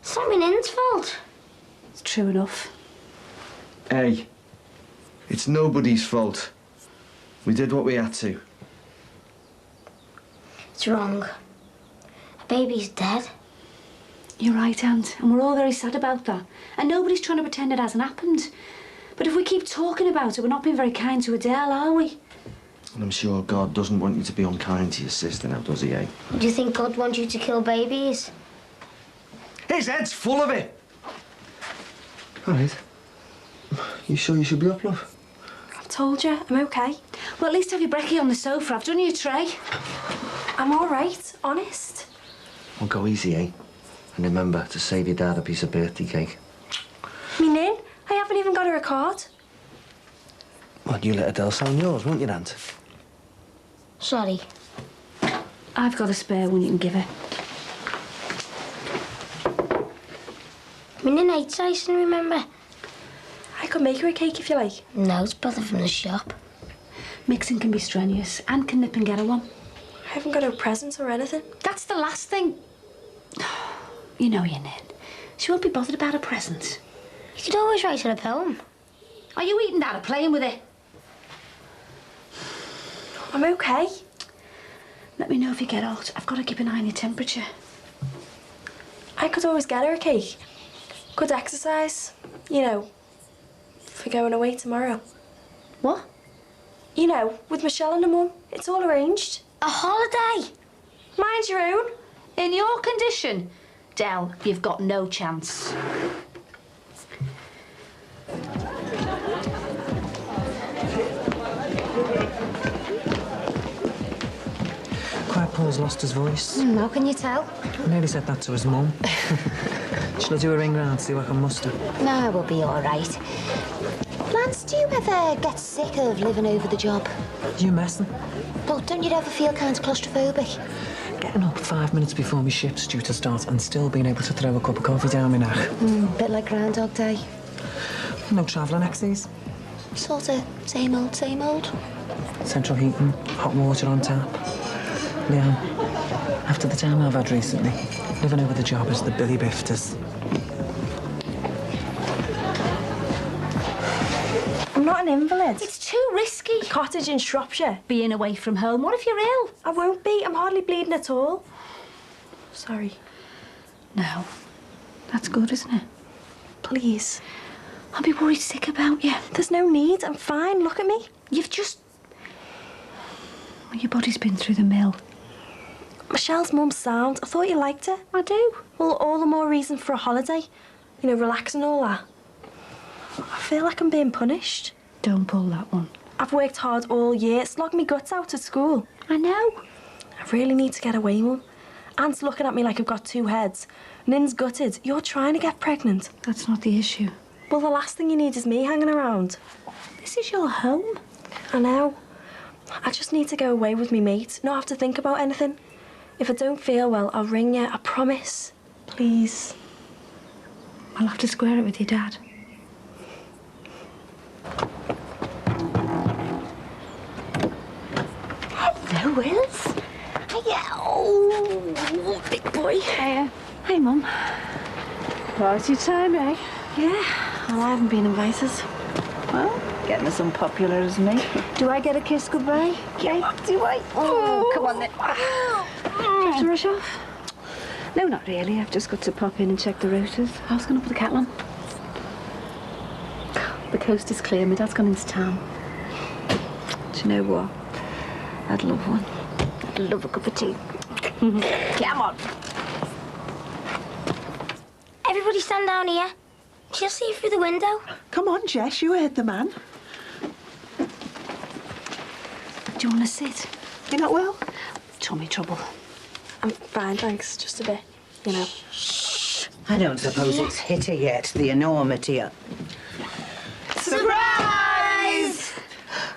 S2: It's not Nin's fault.
S4: It's true enough.
S7: Hey, it's nobody's fault. We did what we had to.
S2: It's wrong. A baby's dead.
S4: You're right, Aunt, and we're all very sad about that. And nobody's trying to pretend it hasn't happened. But if we keep talking about it, we're not being very kind to Adele, are we?
S7: And I'm sure God doesn't want you to be unkind to your sister now, does he, eh?
S2: Do you think God wants you to kill babies?
S7: His head's full of it! All right. You sure you should be up, love?
S11: I've told you, I'm okay.
S4: Well, at least have your brekkie on the sofa. I've done you a tray.
S11: I'm all right, honest.
S7: Well, go easy, eh? And remember to save your dad a piece of birthday cake.
S11: Me Nin, I haven't even got her a card.
S7: Well, you let Adele sign yours, won't you, Aunt?
S2: Sorry.
S4: I've got a spare one you can give her.
S2: My Nin hates icing, remember?
S11: I could make her a cake if you like.
S2: No, it's better from the shop.
S4: Mixing can be strenuous. Anne can nip and get her one.
S11: I haven't got her presents or anything.
S4: That's the last thing. You know your Nin. She won't be bothered about a present.
S2: You could always write her a poem.
S4: Are you eating that or playing with it?
S11: I'm okay.
S4: Let me know if you get hot. I've got to keep an eye on your temperature.
S11: I could always get her a cake. Good exercise, you know, for going away tomorrow.
S4: What?
S11: You know, with Michelle and her mum. It's all arranged.
S2: A holiday?
S11: Mind your own.
S4: In your condition, Del, you've got no chance.
S19: Quiet Paul's lost his voice.
S6: How can you tell?
S19: I nearly said that to his mum. Shall I do a ring round, see what I can muster?
S6: No, we'll be all right. Lance, do you ever get sick of living over the job?
S19: You messing?
S6: Well, don't you ever feel kind of claustrophobic?
S19: Getting up 5 minutes before my shift's due to start and still being able to throw a cup of coffee down my neck.
S6: Bit like Groundhog Day.
S19: No travelling axes.
S6: Sort of same old, same old.
S19: Central heating, hot water on tap. Leanne, after the time I've had recently, living over the job is the Billy Bifters.
S11: I'm not an invalid.
S4: It's too risky.
S11: A cottage in Shropshire.
S4: Being away from home. What if you're ill?
S11: I won't be. I'm hardly bleeding at all. Sorry.
S4: No. That's good, isn't it?
S11: Please.
S4: I'll be worried sick about you.
S11: There's no need. I'm fine. Look at me.
S4: You've just... Well, your body's been through the mill.
S11: Michelle's mum's sound. I thought you liked her.
S4: I do.
S11: Well, all the more reason for a holiday. You know, relax and all that. I feel like I'm being punished.
S4: Don't pull that one.
S11: I've worked hard all year, slogged me guts out at school.
S4: I know.
S11: I really need to get away, Mum. Aunt's looking at me like I've got two heads. Nin's gutted. You're trying to get pregnant.
S4: That's not the issue.
S11: Well, the last thing you need is me hanging around.
S4: This is your home.
S11: I know. I just need to go away with me mate, not have to think about anything. If I don't feel well, I'll ring you, I promise. Please.
S4: I'll have to square it with your dad.
S6: Hello, Wills. Hiya. Oh, big boy.
S4: Hey, Mum.
S18: Party time, eh?
S4: Yeah, well, I haven't been invited.
S18: Well, getting as unpopular as me.
S4: Do I get a kiss goodbye?
S18: Yeah, do I?
S4: Oh, come on then.
S18: Do you have to rush off?
S4: No, not really. I've just got to pop in and check the rotors. I was going up with the kettle on. The coast is clear. My dad's gone into town. Do you know what? I'd love one. I'd love a cup of tea. Come on.
S2: Everybody stand down here. She'll see you through the window.
S3: Come on, Jess, you heard the man.
S4: Do you want to sit?
S3: You're not well?
S4: Tummy trouble.
S11: I'm fine, thanks. Just a bit, you know.
S20: I don't suppose it's hit her yet, the enormity of...
S3: Surprise!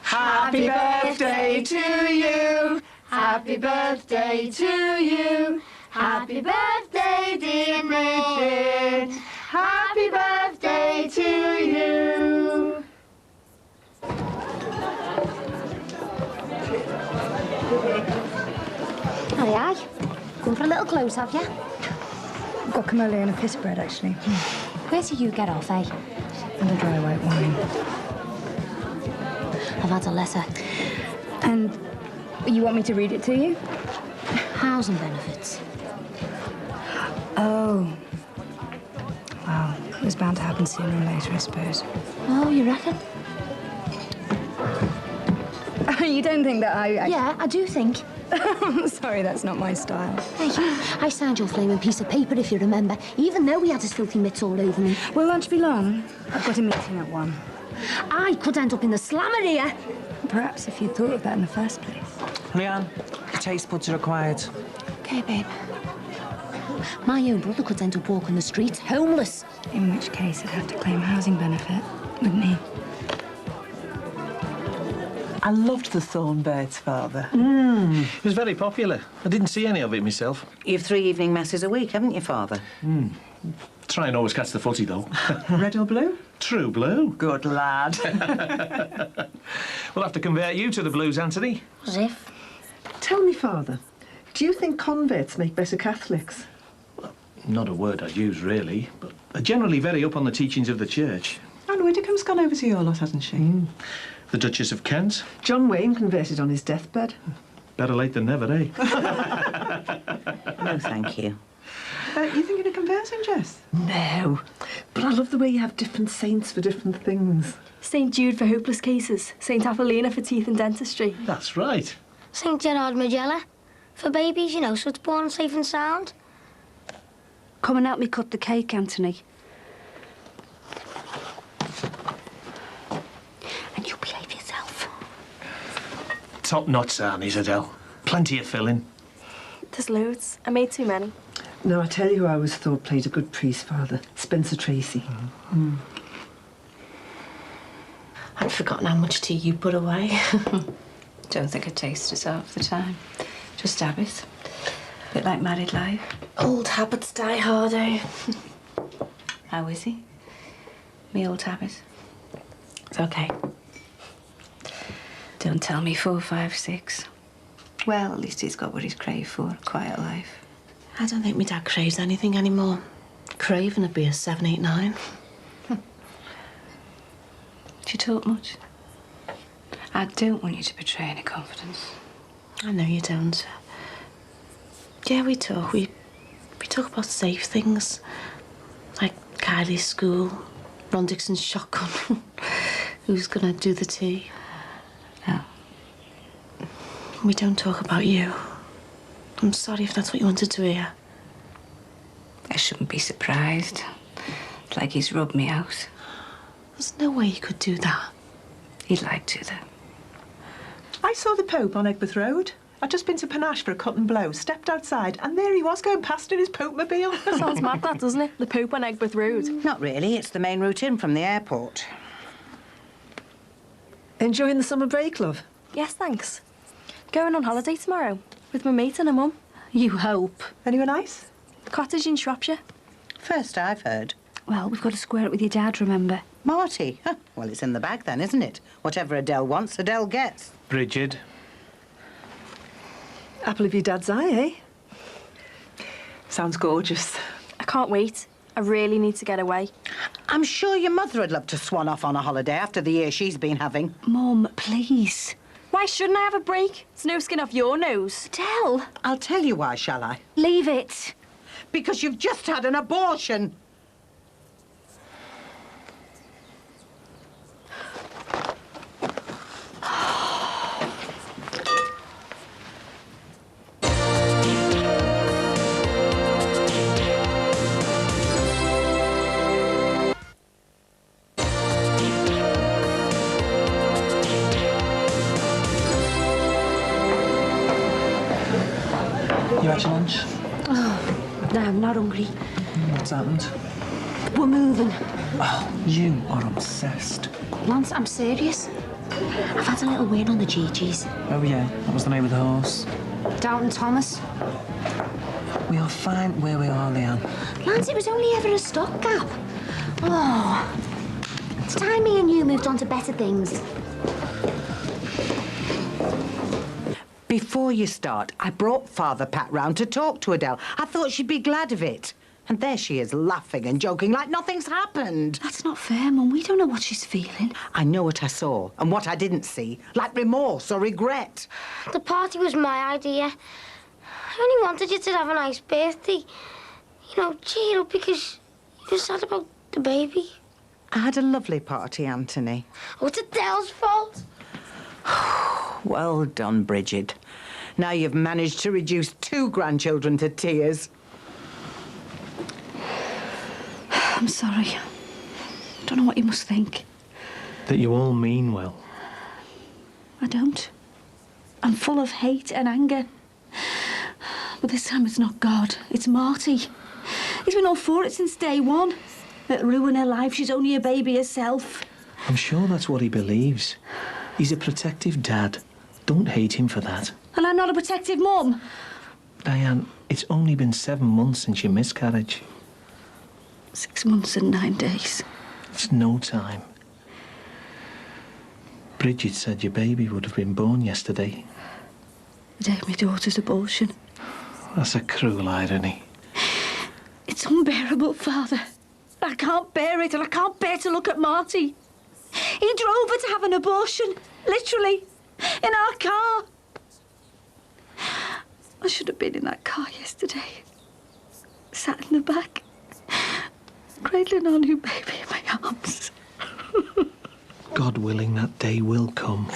S3: Happy birthday to you.
S2: Happy birthday to you. Happy birthday, dear Richard. Happy birthday to you.
S6: Aye, aye. Going for a little close, have you?
S16: I've got cannoli and a piss bread, actually.
S6: Where do you get off, eh?
S16: And a dry white wine.
S6: I've had a letter.
S16: And you want me to read it to you?
S6: Housing benefits.
S16: Oh. Well, it was bound to happen sooner or later, I suppose.
S6: Oh, you reckon?
S16: You don't think that I...
S6: Yeah, I do think.
S16: Sorry, that's not my style.
S6: Hey, I signed your flaming piece of paper, if you remember, even though he had his filthy mitts all over me.
S16: Will lunch be long? I've got a meeting at 1.
S6: I could end up in the slammer here.
S16: Perhaps if you'd thought of that in the first place.
S19: Leanne, your taste buds are required.
S6: OK, babe. My own brother could end up walking the streets, homeless.
S16: In which case, I'd have to claim a housing benefit, wouldn't he?
S3: I loved the Thornbirds, Father.
S21: It was very popular. I didn't see any of it myself.
S20: You've 3 evening masses a week, haven't you, Father?
S21: Try and always catch the footy, though.
S3: Red or blue?
S21: True blue.
S3: Good lad.
S21: We'll have to convert you to the Blues, Anthony.
S2: As if.
S3: Tell me, Father, do you think converts make better Catholics?
S21: Not a word I'd use, really, but they're generally very up on the teachings of the Church.
S3: Anne Widdicombe's gone over to your lot, hasn't she?
S21: The Duchess of Kent.
S3: John Wayne converted on his deathbed.
S21: Better late than never, eh?
S20: No, thank you.
S3: You thinking of converting, Jess?
S11: No.
S3: But I love the way you have different saints for different things.
S11: St. Jude for hopeless cases. St. Apollina for teeth and dentistry.
S21: That's right.
S2: St. Gerard Magella. For babies, you know, so it's born safe and sound.
S4: Come and help me cut the cake, Anthony.
S6: And you behave yourself.
S21: Top notch sarnies, Adele. Plenty of filling.
S11: There's loads. I made too many.
S3: No, I tell you who I always thought played a good priest, Father. Spencer Tracy.
S5: I'd forgotten how much tea you put away.
S4: Don't think I taste it half the time. Just habit. Bit like married life.
S5: Old habits die hard, eh?
S4: How is he? Me old habit.
S5: It's okay.
S4: Don't tell me 4, 5, 6. Well, at least he's got what he's craved for, a quiet life.
S5: I don't think my dad craves anything anymore. Craving would be a 7, 8, 9.
S4: Do you talk much? I don't want you to betray any confidence.
S5: I know you don't. Yeah, we talk. We talk about safe things. Like Kylie's school, Ron Dixon's shotgun. Who's gonna do the tea?
S4: No.
S5: We don't talk about you. I'm sorry if that's what you wanted to hear.
S4: I shouldn't be surprised. It's like he's rubbed me out.
S5: There's no way he could do that.
S4: He'd like to, though.
S3: I saw the Pope on Egberth Road. I'd just been to Panache for a cut and blow, stepped outside, and there he was going past in his Pope-mobile.
S11: Sounds mad, that, doesn't it? The Pope on Egberth Road.
S20: Not really. It's the main route in from the airport.
S3: Enjoying the summer break, love?
S11: Yes, thanks. Going on holiday tomorrow with my mate and her mum.
S5: You hope.
S3: Anywhere nice?
S11: Cottage in Shropshire.
S20: First I've heard.
S4: Well, we've got to square it with your dad, remember?
S20: Marty? Huh. Well, it's in the bag then, isn't it? Whatever Adele wants, Adele gets.
S21: Bridget.
S3: Apple of your dad's eye, eh? Sounds gorgeous.
S11: I can't wait. I really need to get away.
S20: I'm sure your mother would love to swan off on a holiday after the year she's been having.
S4: Mum, please.
S11: Why shouldn't I have a break? It's no skin off your nose.
S4: Adele!
S20: I'll tell you why, shall I?
S4: Leave it.
S20: Because you've just had an abortion.
S19: get your lunch?
S4: Oh, no, I'm not hungry.
S19: What's happened?
S4: We're moving.
S19: Oh, you are obsessed.
S6: Lance, I'm serious. I've had a little win on the GGs.
S19: Oh, yeah? What was the name of the horse?
S6: Downton Thomas.
S19: We are fine where we are, Leanne.
S6: Lance, it was only ever a stopgap. Oh. It's time me and you moved on to better things.
S20: Before you start, I brought Father Pat round to talk to Adele. I thought she'd be glad of it. And there she is, laughing and joking like nothing's happened.
S4: That's not fair, Mum. We don't know what she's feeling.
S20: I know what I saw and what I didn't see, like remorse or regret.
S2: The party was my idea. I only wanted you to have a nice birthday. You know, cheer up because you're sad about the baby.
S20: I had a lovely party, Anthony.
S2: Oh, it's Adele's fault.
S20: Well done, Bridget. Now you've managed to reduce 2 grandchildren to tears.
S4: I'm sorry. Don't know what you must think.
S21: That you all mean well.
S4: I don't. I'm full of hate and anger. But this time it's not God, it's Marty. He's been all for it since day one. It'll ruin her life, she's only a baby herself.
S21: I'm sure that's what he believes. He's a protective dad. Don't hate him for that.
S4: And I'm not a protective mum.
S21: Diane, it's only been 7 months since your miscarriage.
S4: 6 months and 9 days.
S21: It's no time. Bridget said your baby would have been born yesterday.
S4: The day of my daughter's abortion.
S21: That's a cruel irony.
S4: It's unbearable, Father. I can't bear it, and I can't bear to look at Marty. He drove her to have an abortion, literally, in our car. I should have been in that car yesterday. Sat in the back, cradling our new baby in my arms.
S21: God willing, that day will come.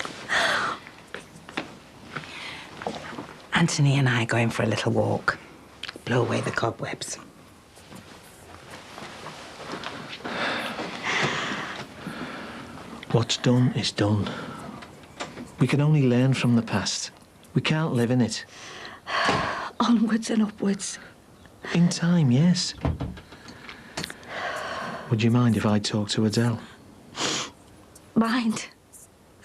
S20: Anthony and I are going for a little walk. Blow away the cobwebs.
S21: What's done is done. We can only learn from the past. We can't live in it.
S4: Onwards and upwards.
S21: In time, yes. Would you mind if I talked to Adele?
S4: Mind?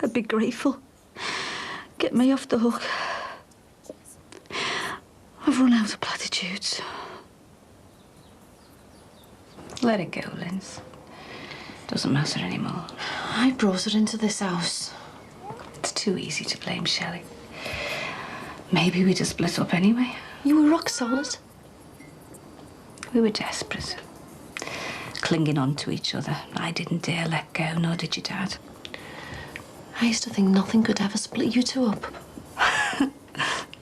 S4: I'd be grateful. Get me off the hook. I've run out of platitudes.
S5: Let it go, Linz. Doesn't matter anymore. I brought her into this house. It's too easy to blame Shelley. Maybe we'd have split up anyway.
S18: You were rock solid.
S5: We were desperate. Clinging on to each other. I didn't dare let go, nor did your dad.
S18: I used to think nothing could ever split you two up.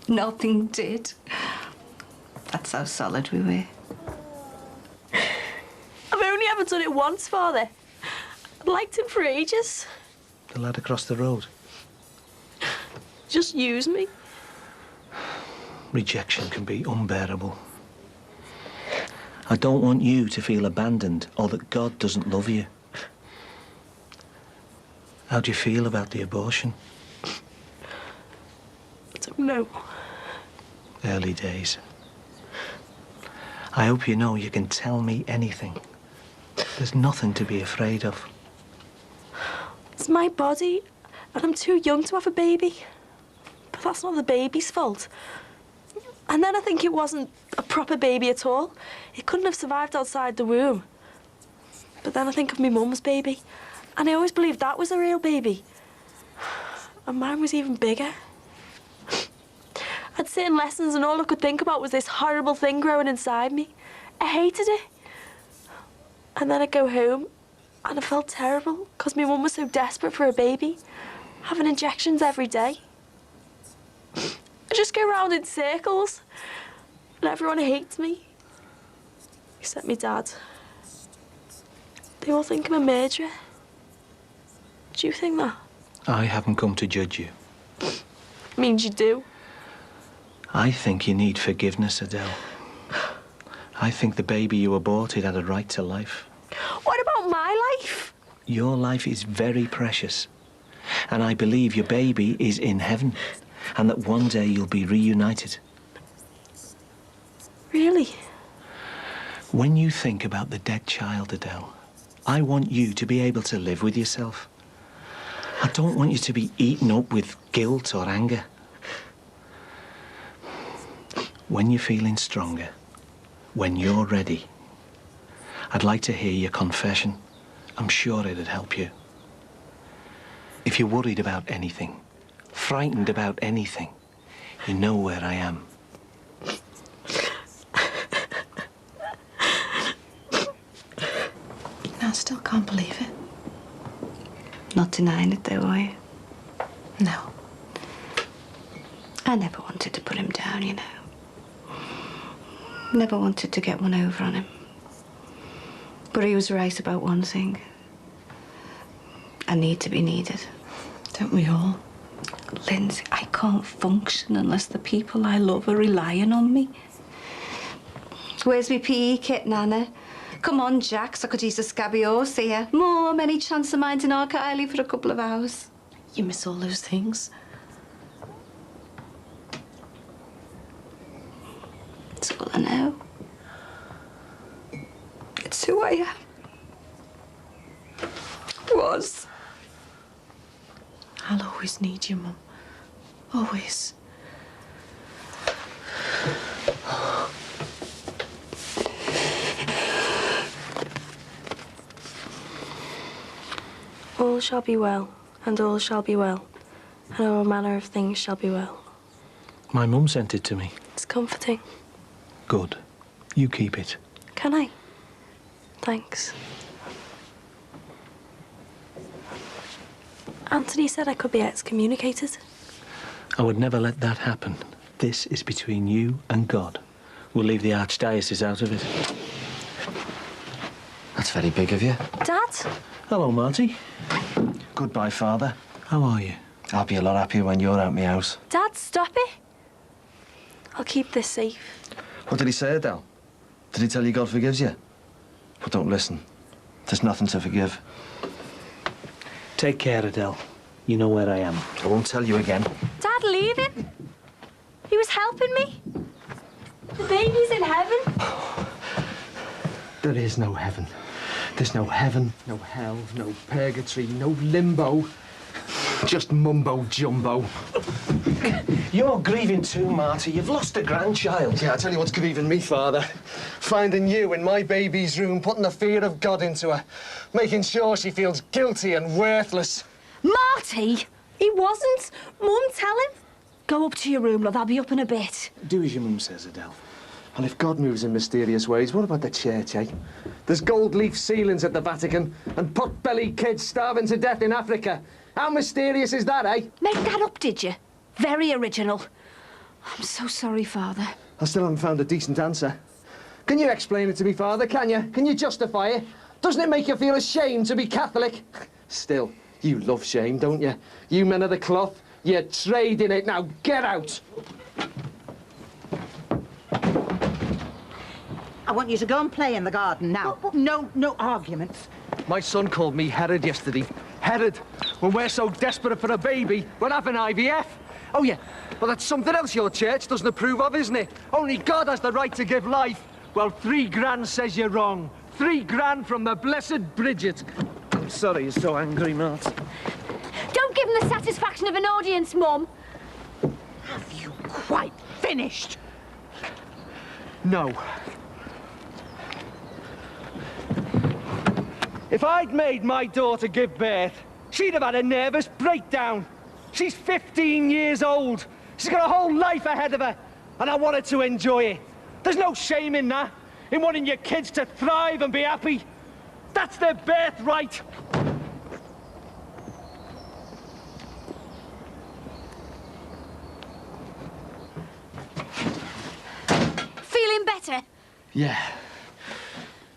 S5: Nothing did. That's how solid we were.
S18: I've only ever done it once, Father. I've liked him for ages.
S21: The lad across the road.
S18: Just use me.
S21: Rejection can be unbearable. I don't want you to feel abandoned or that God doesn't love you. How do you feel about the abortion?
S18: I don't know.
S21: Early days. I hope you know you can tell me anything. There's nothing to be afraid of.
S18: It's my body, and I'm too young to have a baby. But that's not the baby's fault. And then I think it wasn't a proper baby at all. It couldn't have survived outside the womb. But then I think of my mum's baby, and I always believed that was a real baby. And mine was even bigger. I'd sit in lessons and all I could think about was this horrible thing growing inside me. I hated it. And then I'd go home and I felt terrible because my mum was so desperate for a baby, having injections every day. I just go round in circles and everyone hates me, except my dad. They all think I'm a murderer. Do you think that?
S21: I haven't come to judge you.
S18: Means you do.
S21: I think you need forgiveness, Adele. I think the baby you aborted had a right to life.
S18: What about my life?
S21: Your life is very precious. And I believe your baby is in heaven and that one day you'll be reunited. When you think about the dead child, Adele, I want you to be able to live with yourself. I don't want you to be eaten up with guilt or anger. When you're feeling stronger, when you're ready, I'd like to hear your confession. I'm sure it'd help you. If you're worried about anything, frightened about anything, you know where I am.
S5: I still can't believe it.
S4: Not denying it, though, are you?
S5: No.
S4: I never wanted to put him down, you know. Never wanted to get one over on him. But he was right about one thing. I need to be needed.
S5: Don't we all?
S4: Lindsay, I can't function unless the people I love are relying on me. Where's my PE kit, Nana? Come on, Jack, so I could use a scabby horse here. Mum, any chance of minding our Kylie for a couple of hours?
S5: You miss all those things.
S4: It's all I know. It's who I am. Was.
S5: I'll always need you, Mum. Always.
S11: All shall be well, and all shall be well, and all manner of things shall be well.
S21: My mum sent it to me.
S11: It's comforting.
S21: Good. You keep it.
S11: Can I? Thanks. Anthony said I could be excommunicated.
S21: I would never let that happen. This is between you and God. We'll leave the archdiocese out of it.
S7: That's very big of you.
S11: Dad?
S21: Hello, Marty.
S7: Goodbye, Father.
S21: How are you?
S7: I'll be a lot happier when you're out my house.
S11: Dad, stop it. I'll keep this safe.
S7: What did he say, Adele? Did he tell you God forgives you? But don't listen. There's nothing to forgive.
S21: Take care, Adele. You know where I am.
S7: I won't tell you again.
S11: Dad, leave him. He was helping me. The baby's in heaven.
S7: There is no heaven. There's no heaven, no hell, no purgatory, no limbo. Just mumbo jumbo.
S21: You're grieving too, Marty. You've lost a grandchild.
S7: Yeah, I tell you what's grieving me, Father. Finding you in my baby's room, putting the fear of God into her, making sure she feels guilty and worthless.
S4: Marty! He wasn't. Mum, tell him. Go up to your room, love. I'll be up in a bit.
S21: Do as your mum says, Adele.
S7: And if God moves in mysterious ways, what about the church, eh? There's gold leaf ceilings at the Vatican and pot-bellied kids starving to death in Africa. How mysterious is that, eh?
S4: Made that up, did you? Very original. I'm so sorry, Father.
S7: I still haven't found a decent answer. Can you explain it to me, Father, can you? Can you justify it? Doesn't it make you feel ashamed to be Catholic? Still, you love shame, don't you? You men of the cloth, you trade in it. Now, get out!
S20: I want you to go and play in the garden now. No arguments.
S14: My son called me Herod yesterday. Herod, when we're so desperate for a baby, we're having IVF. Oh, yeah. Well, that's something else your church doesn't approve of, isn't it? Only God has the right to give life. Well, 3 grand says you're wrong. 3 grand from the blessed Bridget. I'm sorry you're so angry, Mart.
S6: Don't give him the satisfaction of an audience, Mum.
S20: Have you quite finished?
S14: No. If I'd made my daughter give birth, she'd have had a nervous breakdown. She's 15 years old. She's got a whole life ahead of her, and I want her to enjoy it. There's no shame in that, in wanting your kids to thrive and be happy. That's their birthright.
S6: Feeling better?
S14: Yeah.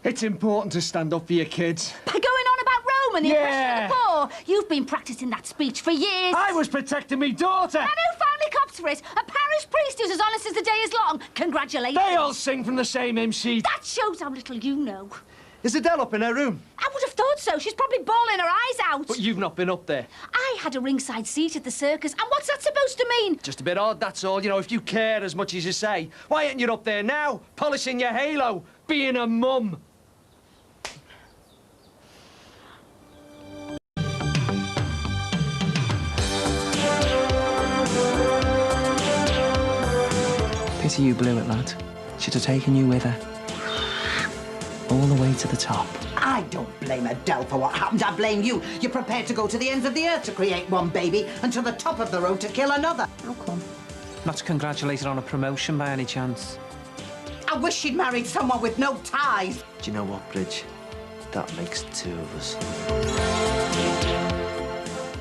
S14: It's important to stand up for your kids.
S6: By going on about Rome and the oppression of the poor? You've been practicing that speech for years.
S14: I was protecting me daughter.
S6: And who finally cops for it? A parish priest who's as honest as the day is long. Congratulations.
S14: They all sing from the same hymn sheet.
S6: That shows how little you know.
S14: Is Adele up in her room?
S6: I would have thought so. She's probably bawling her eyes out.
S14: But you've not been up there.
S6: I had a ringside seat at the circus, and what's that supposed to mean?
S14: Just a bit odd, that's all. You know, if you care as much as you say, why ain't you up there now, polishing your halo, being a mum?
S19: Pity you blew it, lad. She'd have taken you with her. All the way to the top.
S20: I don't blame Adele for what happened. I blame you. You're prepared to go to the ends of the earth to create one baby and to the top of the road to kill another. How come?
S19: Not to congratulate her on a promotion by any chance.
S20: I wish she'd married someone with no ties.
S9: Do you know what, Bridge? That makes two of us.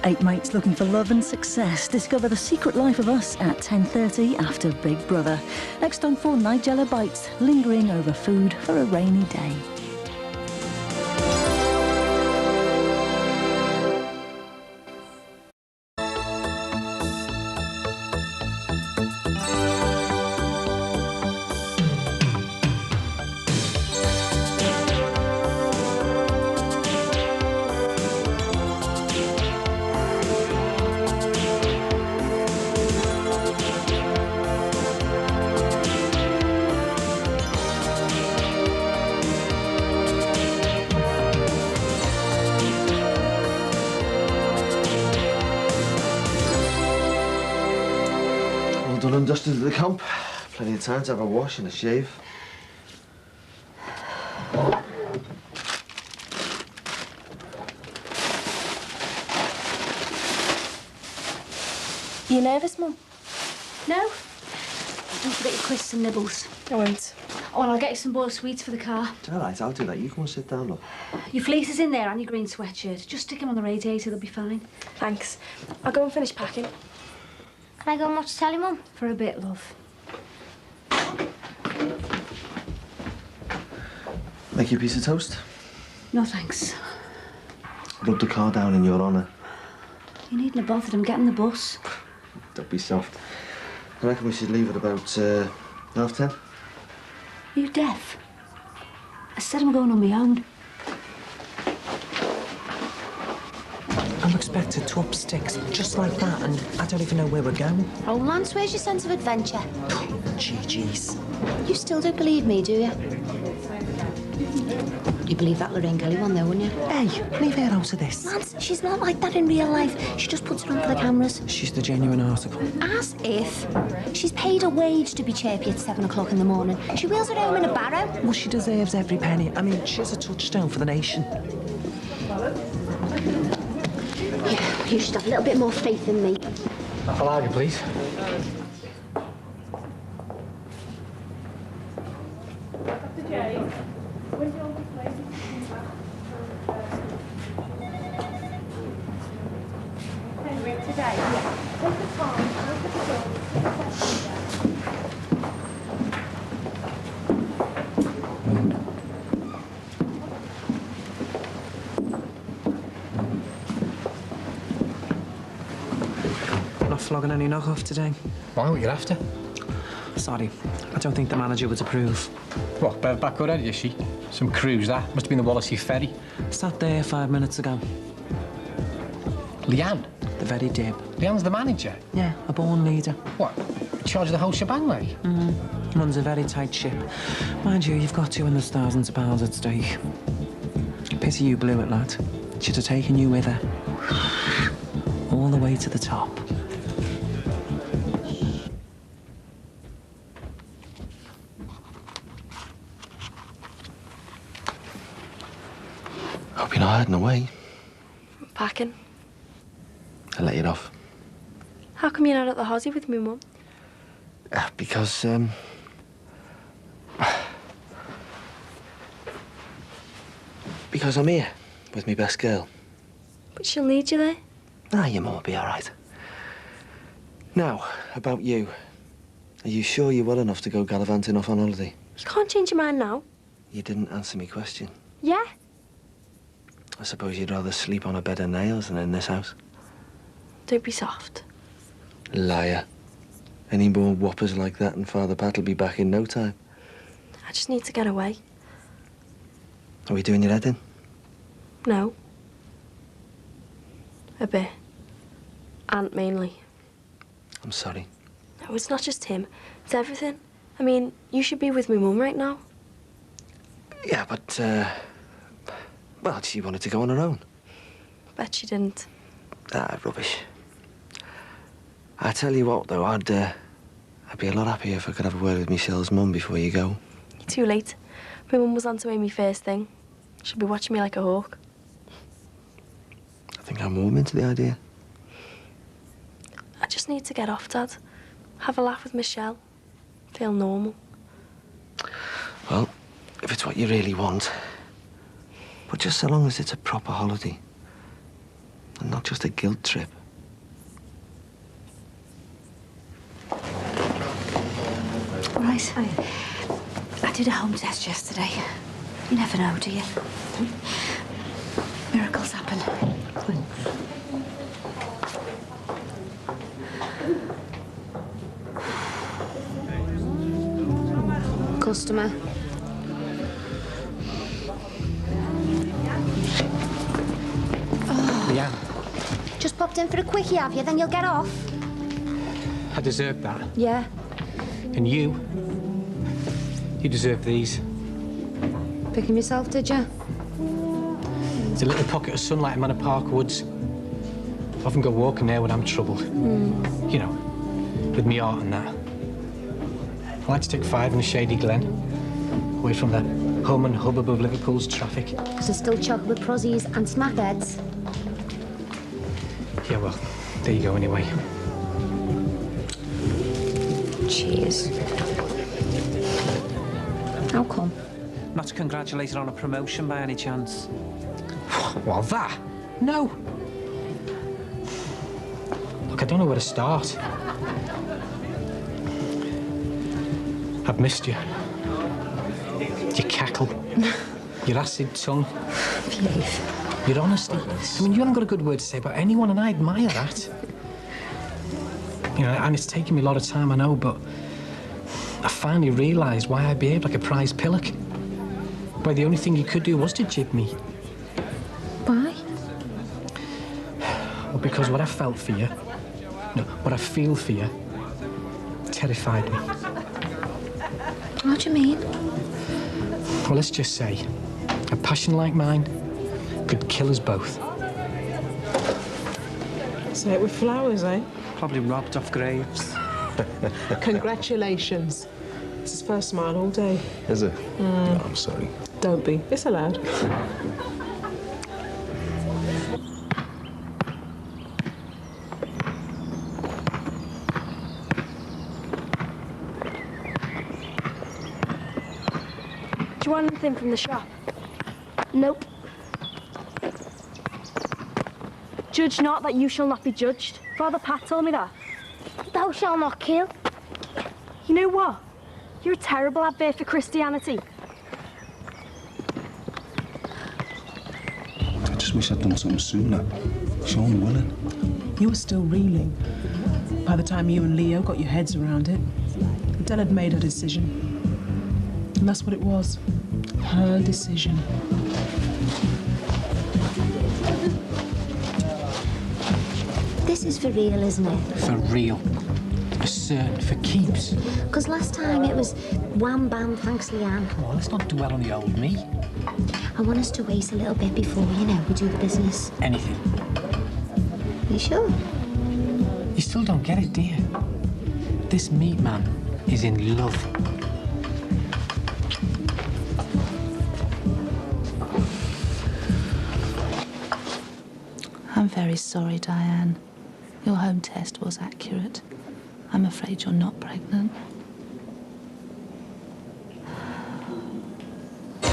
S10: 8 mates looking for love and success. Discover the secret life of us at 10:30 after Big Brother. Next on 4 Nigella Bites, lingering over food for a rainy day.
S7: Done and dusted to the comp. Plenty of time to have a wash and a shave.
S6: You nervous, Mum? No? Don't forget your crisps and nibbles.
S11: I won't.
S6: Oh, and I'll get you some boiled sweets for the car.
S7: All right, I'll do that. You come and sit down, look.
S6: Your fleece is in there and your green sweatshirt. Just stick them on the radiator, they'll be fine.
S11: Thanks. I'll go and finish packing.
S2: Can I go and watch telly, Mum?
S6: For a bit, love.
S7: Make you a piece of toast.
S6: No, thanks.
S7: Rub the car down in your honour.
S6: You needn't have bothered. I'm getting the bus.
S7: Don't be soft. I reckon we should leave at about 10:30.
S6: Are you deaf? I said I'm going on my own.
S19: I'm expected to up sticks just like that, and I don't even know where we're going.
S6: Oh, Lance, where's your sense of adventure?
S19: GG's.
S6: You still don't believe me, do you? You believe that Lorraine Kelly one, though, wouldn't you?
S19: Hey, leave her out of this.
S6: Lance, she's not like that in real life. She just puts it on for the cameras.
S19: She's the genuine article.
S6: As if. She's paid a wage to be chirpy at 7 o'clock in the morning. She wheels it home in a barrow.
S19: Well, she deserves every penny. I mean, she's a touchstone for the nation.
S6: Yeah, you should have a little bit more faith in me.
S14: Half a lager, please.
S19: Not flogging any knock-off today.
S14: Why? What you after?
S19: Sorry, I don't think the manager would approve.
S14: What, better back already, is she? Some cruise, that. Must have been the Wallasey ferry.
S19: Sat there 5 minutes ago.
S14: Leanne?
S19: The very dib.
S14: Leanne's the manager?
S19: Yeah, a born leader.
S14: What? In charge of the whole shebang, like?
S19: Runs a very tight ship. Mind you, you've got $200,000 at stake. Pity you blew it, lad. Should have taken you with her. All the way to the top.
S7: Hope you're not hiding away.
S11: I'm packing.
S7: I let you off.
S11: How come you're not at the hossie with me, Mum?
S7: Because, because I'm here with me best girl.
S11: But she'll need you there.
S7: Ah, your mum will be all right. Now, about you. Are you sure you're well enough to go gallivanting off on holiday?
S11: You can't change your mind now.
S7: You didn't answer me question.
S11: Yeah?
S7: I suppose you'd rather sleep on a bed of nails than in this house.
S11: Don't be soft.
S7: Liar. Any more whoppers like that and Father Pat will be back in no time.
S11: I just need to get away.
S9: Are we doing your head in?
S18: No. A bit. Aunt mainly.
S9: I'm sorry.
S18: No, it's not just him. It's everything. I mean, you should be with my mum right now.
S9: Yeah, but, well, she wanted to go on her own.
S18: Bet she didn't.
S9: Ah, rubbish. I tell you what, though, I'd be a lot happier if I could have a word with Michelle's mum before you go.
S18: You're too late. My mum was on to Amy first thing. She'll be watching me like a hawk.
S9: I think I'm warm into the idea.
S18: I just need to get off, Dad. Have a laugh with Michelle. Feel normal.
S9: Well, if it's what you really want. But just so long as it's a proper holiday. And not just a guilt trip.
S4: Right. I did a home test yesterday. You never know, do you? Miracles happen.
S6: Customer.
S15: Yeah,
S6: Just popped in for a quickie, have you? Then you'll get off.
S15: I deserve that.
S6: Yeah.
S15: And you deserve these.
S6: Picking yourself, did you?
S15: There's a little pocket of sunlight in Manor Park Woods. I often go walking there when I'm troubled. You know, with me art and that. I like to take 5 in a shady glen, away from the hum and hubbub of Liverpool's traffic.
S6: So still chocolate prozzies and smackheads.
S15: Yeah, well, there you go anyway.
S6: Cheers. How come?
S19: Not congratulated on a promotion by any chance?
S15: Well, that? No. Look, I don't know where to start. I've missed you. Your cackle. Your acid tongue. Your honesty. I mean, you haven't got a good word to say about anyone, and I admire that. You know, and it's taken me a lot of time, I know, but I finally realised why I behaved like a prize pillock. Why the only thing you could do was to jib me.
S6: Why?
S15: Well, because what I felt for you, no, what I feel for you, terrified me.
S6: What do you mean?
S15: Well, let's just say, a passion like mine could kill us both.
S17: Say it with flowers, eh?
S19: Probably robbed off graves.
S17: Congratulations. It's his first smile all day.
S13: Is it? No, I'm sorry.
S17: Don't be. It's allowed.
S18: Do you want anything from the shop?
S2: Nope.
S18: Judge not that you shall not be judged. Father Pat told me that.
S2: Thou shalt not kill.
S18: You know what? You're a terrible advert for Christianity.
S13: I just wish I'd done something sooner. Sean willing.
S17: You were still reeling. By the time you and Leo got your heads around it, Adele had made her decision. And that's what it was. Her decision.
S6: This is for real, isn't it?
S15: For real. For certain. For keeps.
S6: Because last time it was wham bam, thanks Leanne.
S15: Come on, let's not dwell on the old me.
S6: I want us to wait a little bit before, you know, we do the business.
S15: Anything.
S6: You sure?
S15: You still don't get it, do you? This meat man is in love.
S5: I'm very sorry, Diane. Your home test was accurate. I'm afraid you're not pregnant.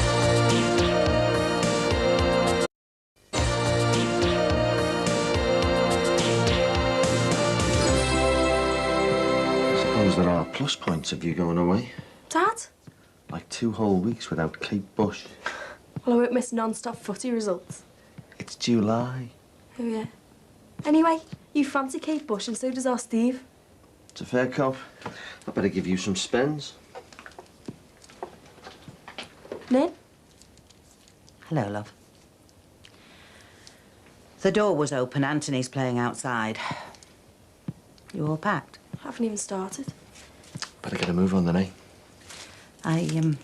S7: I suppose there are plus points of you going away.
S18: Dad?
S7: Like 2 whole weeks without Kate Bush.
S18: Well, I won't miss non-stop footy results.
S7: It's July.
S18: Oh, yeah. Anyway, you fancy Kate Bush and so does our Steve.
S7: It's a fair cop. I better give you some spends.
S18: Nin?
S20: Hello, love. The door was open. Anthony's playing outside. You all packed?
S18: Haven't even started.
S7: Better get a move on then, eh?
S20: I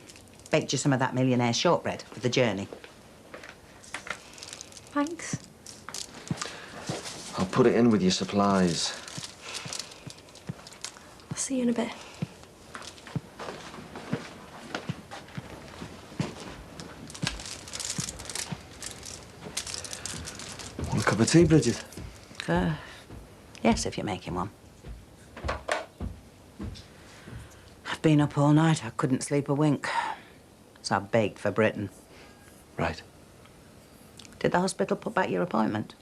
S20: baked you some of that millionaire shortbread for the journey.
S18: Thanks.
S7: I'll put it in with your supplies.
S18: I'll see you in a bit.
S7: Want a cup of tea, Bridget?
S20: Yes, if you're making one. I've been up all night. I couldn't sleep a wink. So I baked for Britain.
S7: Right.
S20: Did the hospital put back your appointment?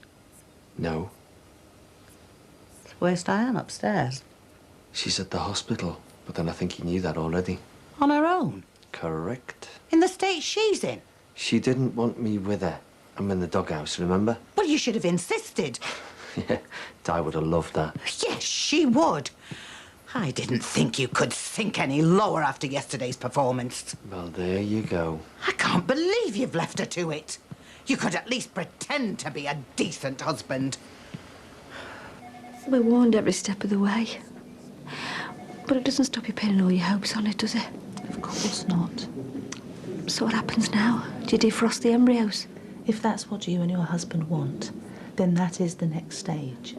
S7: No.
S20: Where's Diane? Upstairs?
S7: She's at the hospital, but then I think you knew that already.
S20: On her own?
S7: Correct.
S20: In the state she's in?
S7: She didn't want me with her. I'm in the doghouse, remember?
S20: Well, you should have insisted.
S7: Yeah, Di would have loved that.
S20: Yes, she would. I didn't think you could sink any lower after yesterday's performance.
S7: Well, there you go.
S20: I can't believe you've left her to it. You could at least pretend to be a decent husband.
S4: We're warned every step of the way. But it doesn't stop you pinning all your hopes on it, does it?
S5: Of course not.
S4: So what happens now? Do you defrost the embryos?
S5: If that's what you and your husband want, then that is the next stage.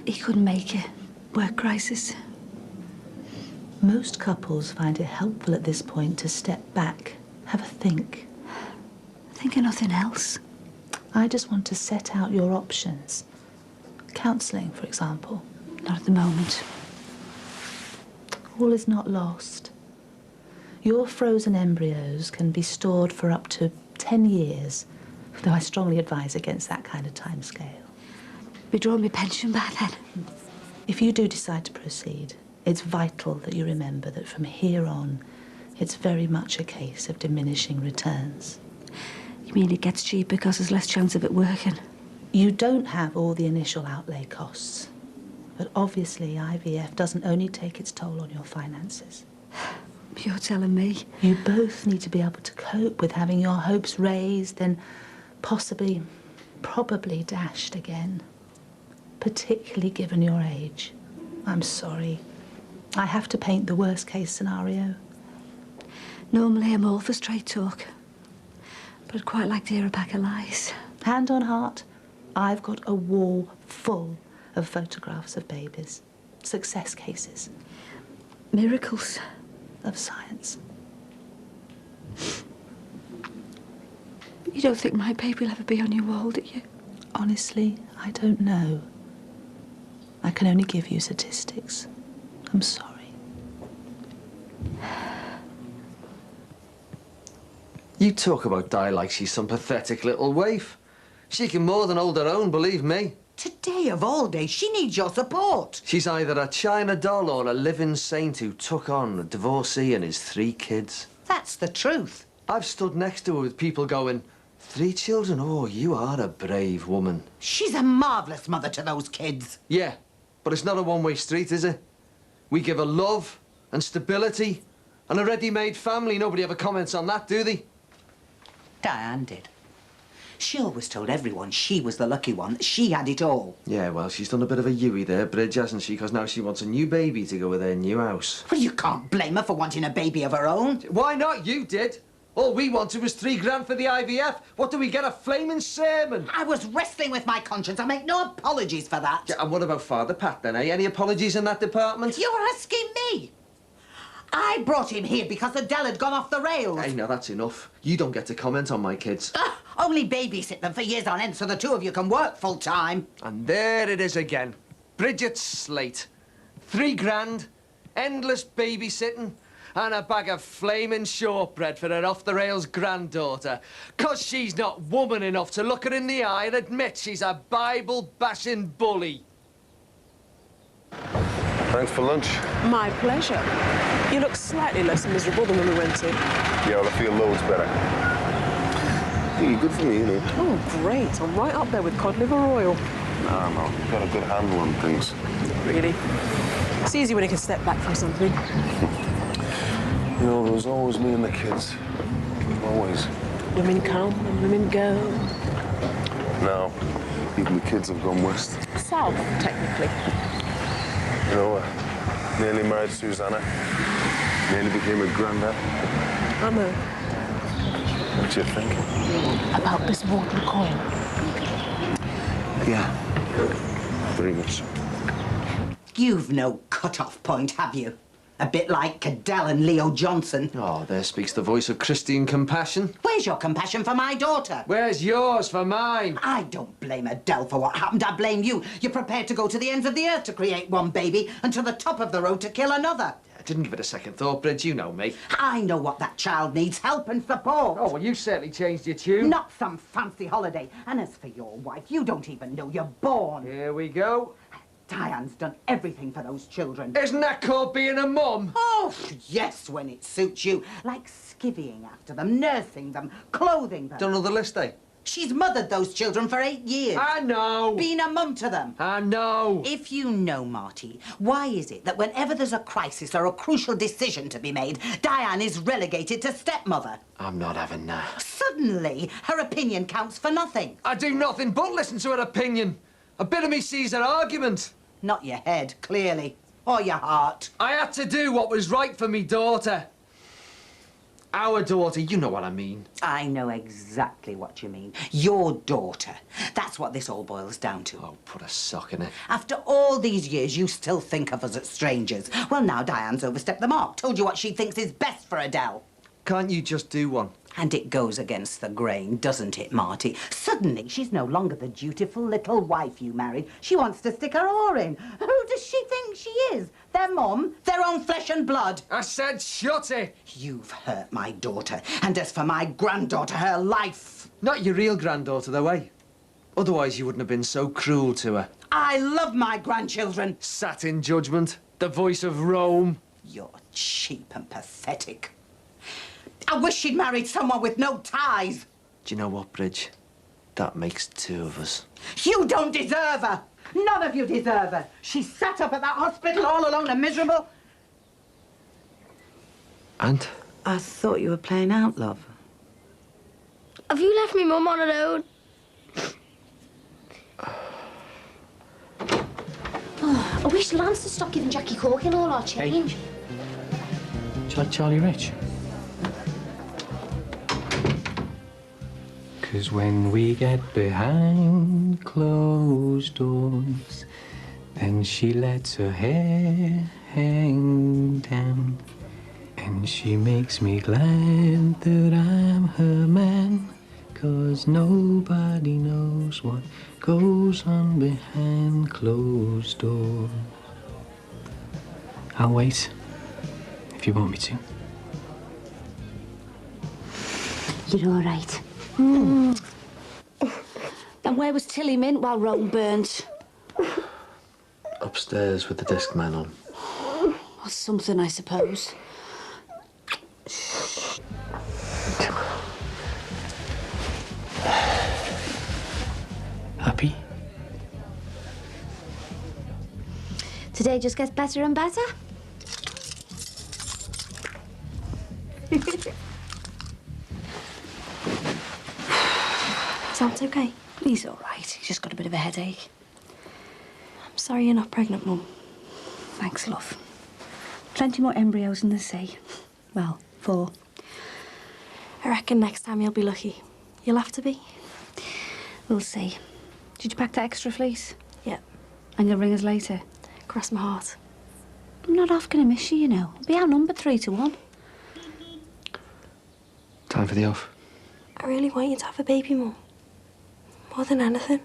S4: He couldn't make it. Work crisis.
S5: Most couples find it helpful at this point to step back, have a think.
S4: Think of nothing else.
S5: I just want to set out your options. Counselling, for example.
S4: Not at the moment.
S5: All is not lost. Your frozen embryos can be stored for up to 10 years, though I strongly advise against that kind of timescale.
S4: Be drawing my pension back then.
S5: If you do decide to proceed, it's vital that you remember that from here on, it's very much a case of diminishing returns.
S4: You mean it gets cheaper because there's less chance of it working?
S5: You don't have all the initial outlay costs. But obviously, IVF doesn't only take its toll on your finances.
S4: You're telling me?
S5: You both need to be able to cope with having your hopes raised and possibly, probably dashed again. Particularly given your age. I'm sorry. I have to paint the worst case scenario.
S4: Normally I'm all for straight talk. But I'd quite like to hear a pack of lies.
S5: Hand on heart, I've got a wall full of photographs of babies. Success cases.
S4: Miracles.
S5: Of science.
S4: You don't think my baby will ever be on your wall, do you?
S5: Honestly, I don't know. I can only give you statistics. I'm sorry.
S7: You talk about Di like she's some pathetic little waif. She can more than hold her own, believe me.
S20: Today of all days, she needs your support.
S7: She's either a China doll or a living saint who took on a divorcee and his 3 kids.
S20: That's the truth.
S7: I've stood next to her with people going, 3 children? Oh, you are a brave woman.
S20: She's a marvellous mother to those kids.
S7: Yeah, but it's not a one-way street, is it? We give her love and stability and a ready-made family. Nobody ever comments on that, do they?
S20: Diane did. She always told everyone she was the lucky one, that she had it all.
S7: Yeah, well, she's done a bit of a Yui there, Bridge, hasn't she? Because now she wants a new baby to go with her new house.
S20: Well, you can't blame her for wanting a baby of her own.
S7: Why not? You did. All we wanted was $3 for the IVF. What do we get, a flaming sermon?
S20: I was wrestling with my conscience. I make no apologies for that.
S7: Yeah, and what about Father Pat, then, eh? Any apologies in that department?
S20: You're asking me? I brought him here because Adele had gone off the rails.
S7: Hey, now that's enough. You don't get to comment on my kids.
S20: Only babysit them for years on end so the 2 of you can work full time.
S14: And there it is again. Bridget's slate. $3, endless babysitting, and a bag of flaming shortbread for her off-the-rails granddaughter. 'Cause she's not woman enough to look her in the eye and admit she's a Bible-bashing bully.
S13: Thanks for lunch.
S17: My pleasure. You look slightly less miserable than when we went in.
S13: Yeah, well, I feel loads better. Hey, good for me, you know.
S17: Oh, great. I'm right up there with cod liver oil.
S13: Nah, no, you've got a good handle on things.
S17: Really? It's easy when you can step back from something.
S13: You know, there was always me and the kids. Always.
S17: Women come and women go.
S13: Now, even the kids have gone west.
S17: South, technically.
S13: You know, nearly married Susanna. Nearly became a granddad.
S17: I know.
S13: What do you think?
S17: About this mortal coil.
S13: Yeah, very much so.
S20: You've no cut-off point, have you? A bit like Cadell and Leo Johnson.
S14: Oh, there speaks the voice of Christian compassion.
S20: Where's your compassion for my daughter?
S14: Where's yours for mine?
S20: I don't blame Adele for what happened. I blame you. You're prepared to go to the ends of the earth to create one baby and to the top of the road to kill another.
S14: I didn't give it a second thought, Bridge. You know me.
S20: I know what that child needs, help and support.
S14: Oh, well, you certainly changed your tune.
S20: Not some fancy holiday. And as for your wife, you don't even know you're born.
S14: Here we go.
S20: Diane's done everything for those children.
S14: Isn't that called being a mum?
S20: Oh, yes, when it suits you. Like skivvying after them, nursing them, clothing them.
S14: Done all the list, eh?
S20: She's mothered those children for 8 years.
S14: I know.
S20: Been a mum to them.
S14: I know.
S20: If you know, Marty, why is it that whenever there's a crisis or a crucial decision to be made, Diane is relegated to stepmother?
S14: I'm not having that.
S20: Suddenly, her opinion counts for nothing.
S14: I do nothing but listen to her opinion. A bit of me sees her argument.
S20: Not your head, clearly. Or your heart.
S14: I had to do what was right for me daughter. Our daughter, you know what I mean.
S20: I know exactly what you mean. Your daughter. That's what this all boils down to.
S14: Oh, put a sock in it.
S20: After all these years, you still think of us as strangers. Well, now Diane's overstepped the mark. Told you what she thinks is best for Adele.
S14: Can't you just do one?
S20: And it goes against the grain, doesn't it, Marty? Suddenly, she's no longer the dutiful little wife you married. She wants to stick her oar in. Who does she think she is? Their mum? Their own flesh and blood?
S14: I said shut it!
S20: You've hurt my daughter. And as for my granddaughter, her life...
S14: Not your real granddaughter, though, eh? Otherwise, you wouldn't have been so cruel to her.
S20: I love my grandchildren.
S14: Sat in judgment. The voice of Rome.
S20: You're cheap and pathetic. I wish she'd married someone with no ties.
S14: Do you know what, Bridge? That makes two of us.
S20: You don't deserve her. None of you deserve her. She sat up at that hospital all alone and miserable.
S14: And?
S20: I thought you were playing out, love.
S2: Have you left me mum on her own?
S6: Oh, I wish Lance had stopped giving Jackie Corkin all our change.
S15: Charlie Rich. 'Cause when we get behind closed doors and she lets her hair hang down and she makes me glad that I'm her man, 'cause nobody knows what goes on behind closed doors. I'll wait if you want me to.
S4: You're all right. And where was Tilly Mint while Rome burnt?
S14: Upstairs with the desk man on.
S4: Or something, I suppose.
S15: Happy?
S6: Today just gets better and better.
S11: Sam's okay.
S4: He's all right. He's just got a bit of a headache.
S11: I'm sorry you're not pregnant, Mum.
S4: Thanks, love. Plenty more embryos in the sea. Well, 4.
S11: I reckon next time you'll be lucky. You'll have to be.
S4: We'll see. Did you pack that extra fleece?
S11: Yeah.
S4: And you'll ring us later?
S11: Cross my heart.
S4: I'm not half going to miss you, you know. We'll be outnumbered 3 to 1.
S14: Time for the off.
S11: I really want you to have a baby, Mum. More than anything.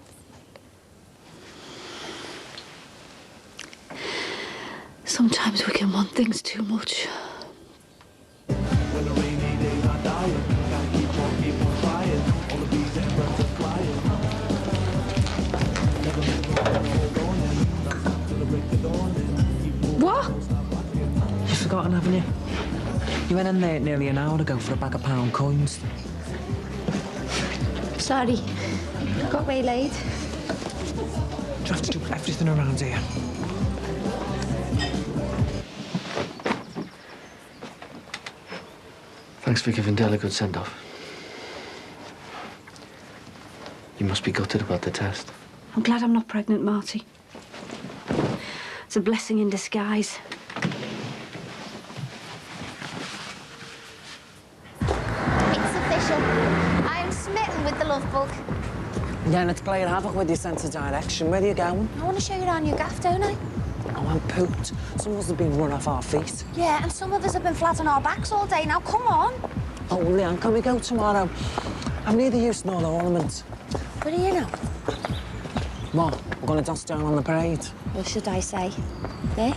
S4: Sometimes we can want things too much.
S17: What? You've forgotten, haven't you? You went in there nearly an hour ago for a bag of pound coins.
S6: Sorry. Got waylaid.
S17: You have to do everything around here.
S14: Thanks for giving Dell a good send-off.
S1: You must be gutted about the test.
S4: I'm glad I'm not pregnant, Marty. It's a blessing in disguise.
S6: It's official. I am smitten with the love bug.
S8: Yeah, and it's playing havoc with your sense of direction. Where are you going?
S6: I want to show you around your gaff, don't I?
S8: Oh, I'm pooped. Some of us have been run off our feet.
S6: Yeah, and some of us have been flat on our backs all day. Now, come on.
S8: Oh, Leanne, can we go tomorrow? I'm neither use nor the ornaments.
S6: What do you know?
S8: What? We're going to dust down on the parade?
S6: Or should I say, there?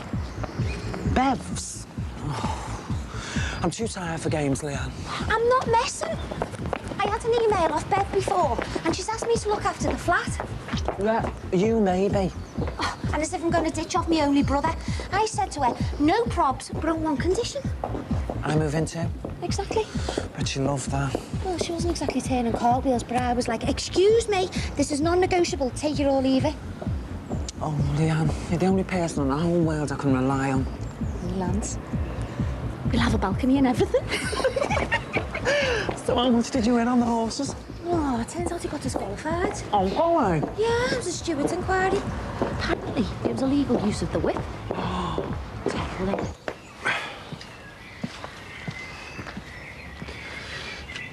S8: Bevs. Oh, I'm too tired for games, Leanne.
S6: I'm not messing. I had an email off Bev before, and she's asked me to look after the flat.
S8: Yeah, you maybe.
S6: Oh, and as if I'm going to ditch off my only brother. I said to her, no probs, but on one condition.
S8: I move in too?
S6: Exactly.
S8: Bet she loved that.
S6: Well, she wasn't exactly turning cartwheels, but I was like, excuse me, this is non-negotiable, take it or leave it.
S8: Oh, Leanne, you're the only person in the whole world I can rely on.
S6: Lance, we'll have a balcony and everything.
S8: So how much did you win on the horses?
S6: Oh, it turns out he got disqualified.
S8: Oh, why?
S6: Yeah, it was a steward's inquiry. Apparently, it was illegal use of the whip. Terrible.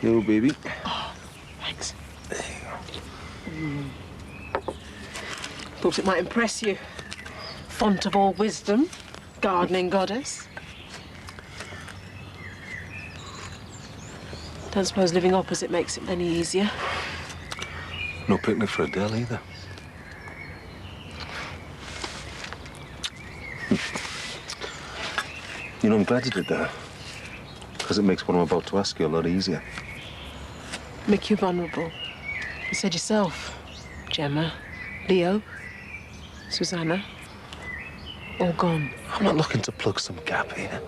S13: Yo, baby.
S17: Oh, thanks. There you go. Thought it might impress you. Font of all wisdom, gardening goddess. Don't suppose living opposite makes it any easier.
S13: No picnic for Adele either. You know, I'm glad you did that. Because it makes what I'm about to ask you a lot easier.
S17: Make you vulnerable. You said yourself. Gemma, Leo, Susanna, all gone.
S13: I'm not looking to plug some gap here.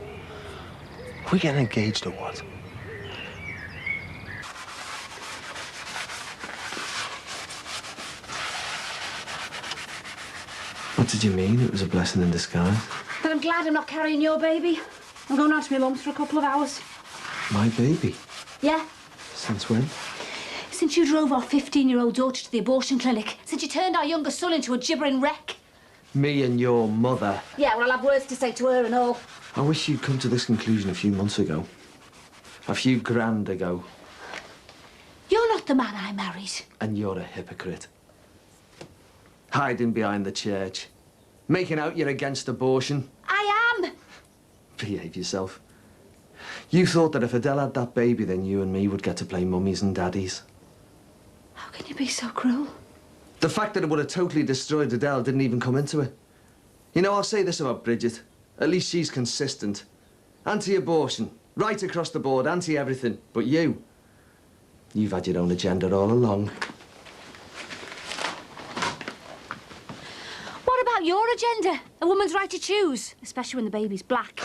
S13: Are we getting engaged or what?
S7: What did you mean? It was a blessing in disguise.
S4: But I'm glad I'm not carrying your baby. I'm going out to my mum's for a couple of hours.
S7: My baby?
S4: Yeah?
S7: Since when?
S4: Since you drove our 15-year-old daughter to the abortion clinic. Since you turned our younger son into a gibbering wreck.
S7: Me and your mother.
S4: Yeah, well, I'll have words to say to her and all.
S7: I wish you'd come to this conclusion a few months ago. A few grand ago.
S4: You're not the man I married.
S7: And you're a hypocrite. Hiding behind the church. Making out you're against abortion.
S4: I am!
S7: Behave yourself. You thought that if Adele had that baby, then you and me would get to play mummies and daddies.
S4: How can you be so cruel?
S7: The fact that it would have totally destroyed Adele didn't even come into it. You know, I'll say this about Bridget. At least she's consistent. Anti-abortion. Right across the board. Anti-everything. But you've had your own agenda all along.
S4: What about your agenda? A woman's right to choose, especially when the baby's black.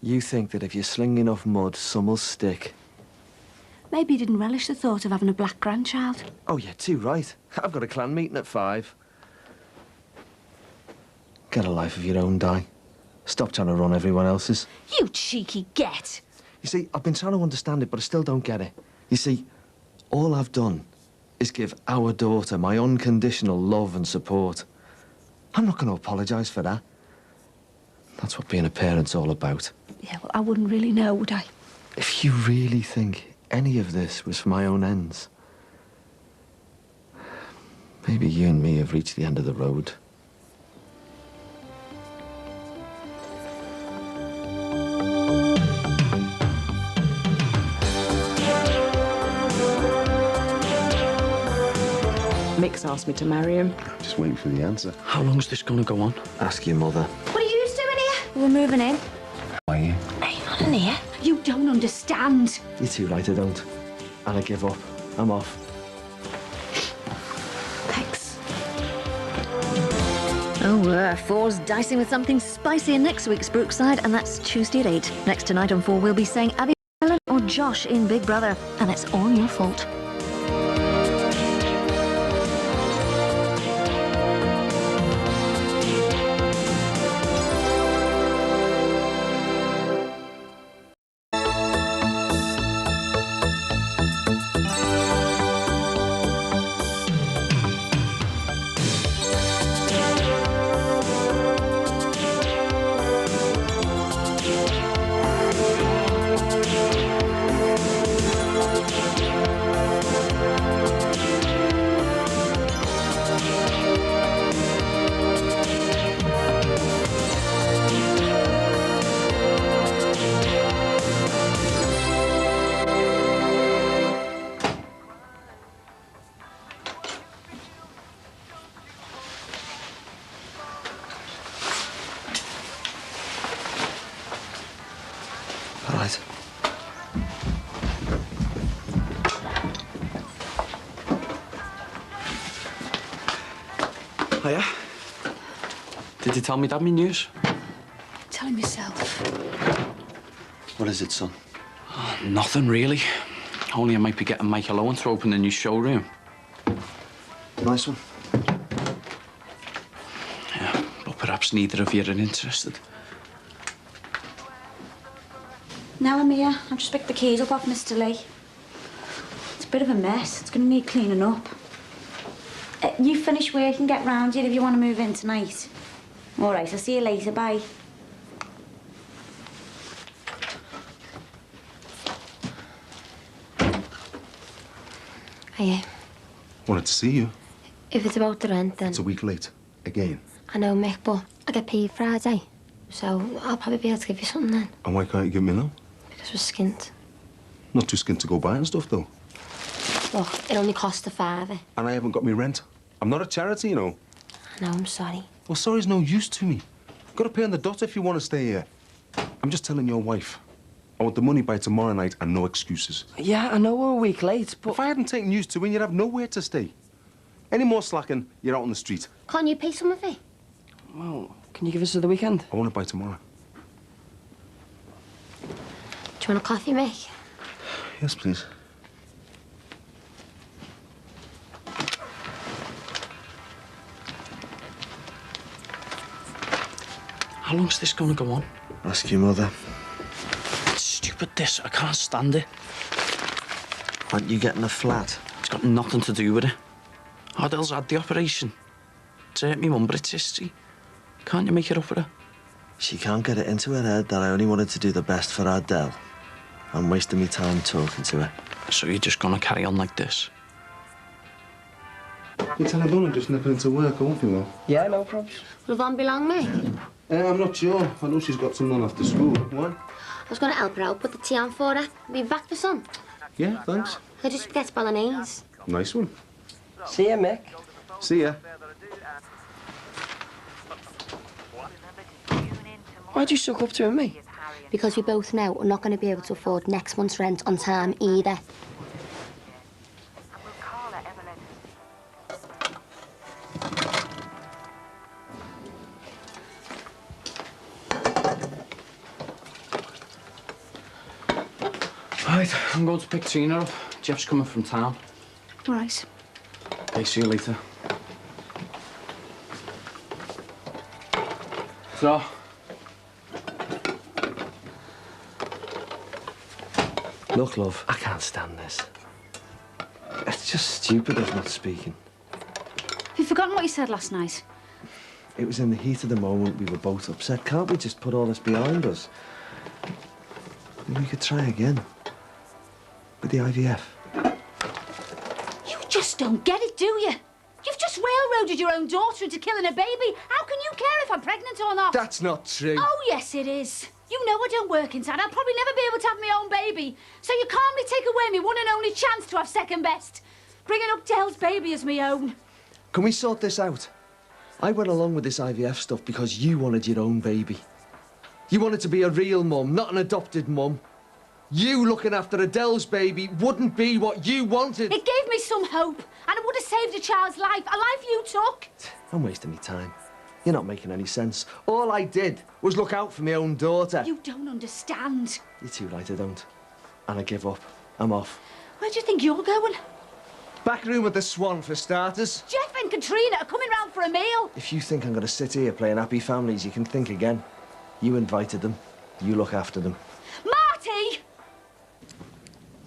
S7: You think that if you sling enough mud, some'll stick.
S4: Maybe you didn't relish the thought of having a black grandchild.
S7: Oh, you're too right. I've got a clan meeting at 5. Get a life of your own, Di. Stop trying to run everyone else's.
S4: You cheeky get.
S7: You see, I've been trying to understand it, but I still don't get it. You see, all I've done is give our daughter my unconditional love and support. I'm not going to apologise for that. That's what being a parent's all about.
S4: Yeah, well, I wouldn't really know, would I?
S7: If you really think any of this was for my own ends, maybe you and me have reached the end of the road.
S17: Mick's asked me to marry him.
S13: Just waiting for the answer.
S1: How long's this gonna go on?
S7: Ask your mother.
S6: What are you doing here? We're moving in.
S13: Are you?
S6: Are you not in here?
S4: You don't understand.
S7: You're too right, I don't. And I give up. I'm off.
S6: Thanks.
S22: Oh, 4's dicing with something spicy in next week's Brookside, and that's Tuesday at 8. Next tonight on 4, we'll be saying Abby Ellen or Josh in Big Brother, and it's all your fault.
S1: Hiya. Did you tell me Dad my news?
S4: Tell him yourself.
S7: What is it, son?
S1: Oh, nothing really. Only I might be getting Michael Owen to open the new showroom.
S7: Nice one.
S1: Yeah, but perhaps neither of you are interested.
S4: Now I'm here. I've just picked the keys up off Mr. Lee. It's a bit of a mess. It's going to need cleaning up. You finish work and get round here if you want to move in tonight. All right, I'll see you later. Bye.
S2: Hiya.
S13: Wanted to see you.
S2: If it's about the rent, then...
S13: It's a week late. Again.
S2: I know, Mick, but I get paid Friday. So I'll probably be able to give you something then.
S13: And why can't you give me now?
S2: Because we're skint.
S13: Not too skint to go buying stuff, though.
S2: Look, it only cost a £5.
S13: And I haven't got me rent. I'm not a charity, you know.
S2: I know, I'm sorry.
S13: Well, sorry's no use to me. You've got to pay on the dot if you want to stay here. I'm just telling your wife. I want the money by tomorrow night and no excuses.
S17: Yeah, I know we're a week late, but...
S13: If I hadn't taken you to in, you'd have nowhere to stay. Any more slacking, you're out on the street.
S2: Can't you pay some of it?
S17: Well, can you give us to the weekend?
S13: I want it by tomorrow.
S2: Do you want a coffee, Mick?
S13: Yes, please.
S1: How long's this going to go on?
S7: Ask your mother.
S1: It's stupid, this. I can't stand it.
S7: Aren't you getting a flat?
S1: It's got nothing to do with it. Ardell's had the operation. It's hurt me mum, but it's history. Can't you make it up for her?
S7: She can't get it into her head that I only wanted to do the best for Ardell. I'm wasting my time talking to her.
S1: So you're just going to carry on like this?
S13: You tell her I'm just nipping into work, won't you, Will?
S17: Yeah, no problem.
S2: Will Von be long, Mick?
S13: I'm not sure. I know she's got someone after school. Why?
S2: I was going to help her out, put the tea on for her. Be back for some.
S13: Yeah, thanks.
S2: I just forget bolognese.
S13: Nice one.
S17: See ya, Mick.
S13: See ya.
S17: Why'd you suck up to him, me?
S2: Because we both know we're not going to be able to afford next month's rent on time either.
S1: Right, I'm going to pick Tina up. Jeff's coming from town.
S4: All right.
S1: Okay, see you later. So.
S7: Look, love, I can't stand this. It's just stupid us not speaking.
S4: You've forgotten what you said last night.
S7: It was in the heat of the moment. We were both upset. Can't we just put all this behind us? Maybe we could try again. With the IVF.
S4: You just don't get it, do you? You've just railroaded your own daughter into killing a baby. How can you care if I'm pregnant or not?
S14: That's not true.
S4: Oh, yes, it is. You know I don't work inside. I'll probably never be able to have my own baby. So you calmly take away my one and only chance to have second best. Bringing up Dell's baby as my own.
S7: Can we sort this out? I went along with this IVF stuff because you wanted your own baby. You wanted to be a real mum, not an adopted mum. You looking after Adele's baby wouldn't be what you wanted.
S4: It gave me some hope, and it would have saved a child's life, a life you took.
S7: I'm wasting my time. You're not making any sense. All I did was look out for my own daughter.
S4: You don't understand.
S7: You're too right, I don't. And I give up. I'm off.
S4: Where do you think you're going?
S7: Back room with the Swan, for starters.
S4: Jeff and Katrina are coming round for a meal.
S7: If you think I'm going to sit here playing happy families, you can think again. You invited them. You look after them.
S4: Marty!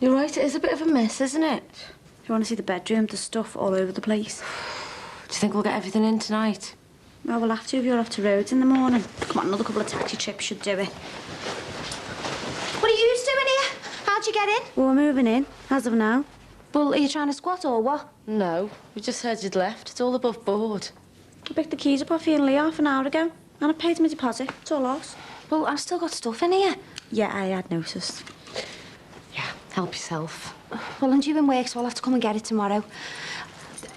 S5: You're right, it is a bit of a mess, isn't it?
S4: You want to see the bedroom? There's stuff all over the place.
S5: Do you think we'll get everything in tonight?
S4: Well, we'll have to if you're off to Rhodes in the morning. Come on, another couple of taxi trips should do it.
S6: What are you doing here? How'd you get in?
S4: Well, we're moving in, as of now.
S5: Well, are you trying to squat or what? No, we just heard you'd left. It's all above board.
S4: I picked the keys up off you and Lee half an hour ago. And I paid my deposit. It's all ours.
S5: Well, I've still got stuff in here.
S4: Yeah, I had noticed.
S5: Yeah, help yourself.
S6: Well, I'm due in work, so I'll have to come and get it tomorrow.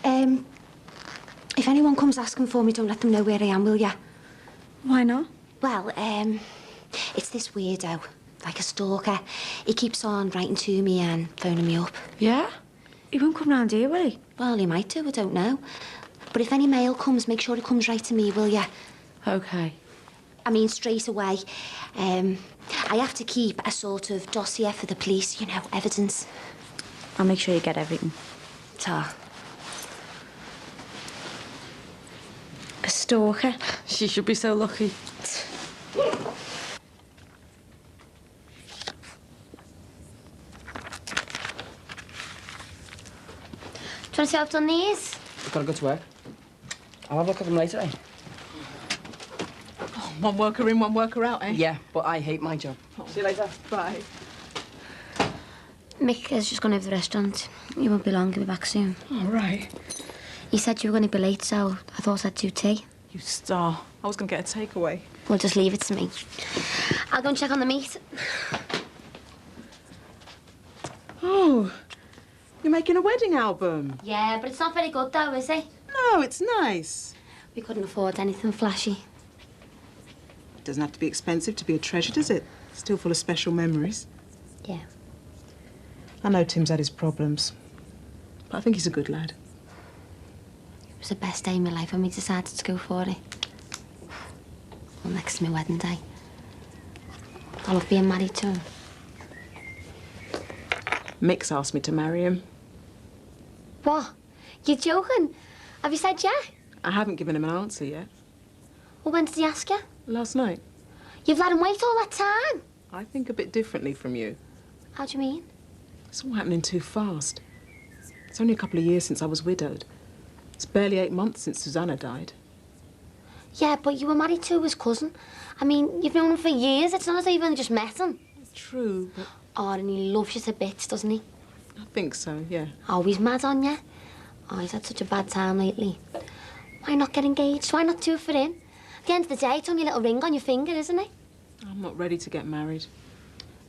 S6: If anyone comes asking for me, don't let them know where I am, will ya?
S4: Why not?
S6: Well, it's this weirdo, like a stalker. He keeps on writing to me and phoning me up.
S5: Yeah?
S4: He won't come round here, will he?
S6: Well, he might do, I don't know. But if any mail comes, make sure it comes right to me, will ya?
S5: OK.
S6: I mean, straight away. I have to keep a sort of dossier for the police, you know, evidence.
S4: I'll make sure you get everything.
S6: Ta.
S4: A stalker?
S5: She should be so lucky.
S6: Do you want to see how I've done these?
S1: I've got to go to work. I'll have a look at them later, eh?
S17: Oh, one worker in, one worker out, eh?
S1: Yeah, but I hate my job. See you later.
S17: Bye.
S2: Mick is just going over the restaurant. He won't be long, he'll be back soon.
S17: All right.
S2: He said you were going to be late, so I thought I'd do tea.
S17: You star. I was going to get a takeaway.
S2: Well, just leave it to me. I'll go and check on the meat.
S17: Oh, you're making a wedding album?
S2: Yeah, but it's not very good, though, is it?
S17: No, it's nice.
S2: We couldn't afford anything flashy.
S17: It doesn't have to be expensive to be a treasure, does it? Still full of special memories.
S2: Yeah.
S17: I know Tim's had his problems, but I think he's a good lad.
S2: It was the best day of my life when we decided to go for it. Well, next to my wedding day. I love being married to him.
S17: Mick's asked me to marry him.
S2: What? You're joking? Have you said yeah?
S17: I haven't given him an answer yet.
S2: Well, when did he ask you?
S17: Last night.
S2: You've let him wait all that time.
S17: I think a bit differently from you.
S2: How do you mean?
S17: It's all happening too fast. It's only a couple of years since I was widowed. It's barely 8 months since Susanna died.
S2: Yeah, but you were married to his cousin. I mean, you've known him for years. It's not as though you've only just met him.
S17: True, but...
S2: Oh, and he loves you to bits, doesn't he?
S17: I think so, yeah.
S2: Oh, he's mad on you. Oh, he's had such a bad time lately. Why not get engaged? Why not do it for him? At the end of the day, it's only a little ring on your finger, isn't it?
S17: I'm not ready to get married.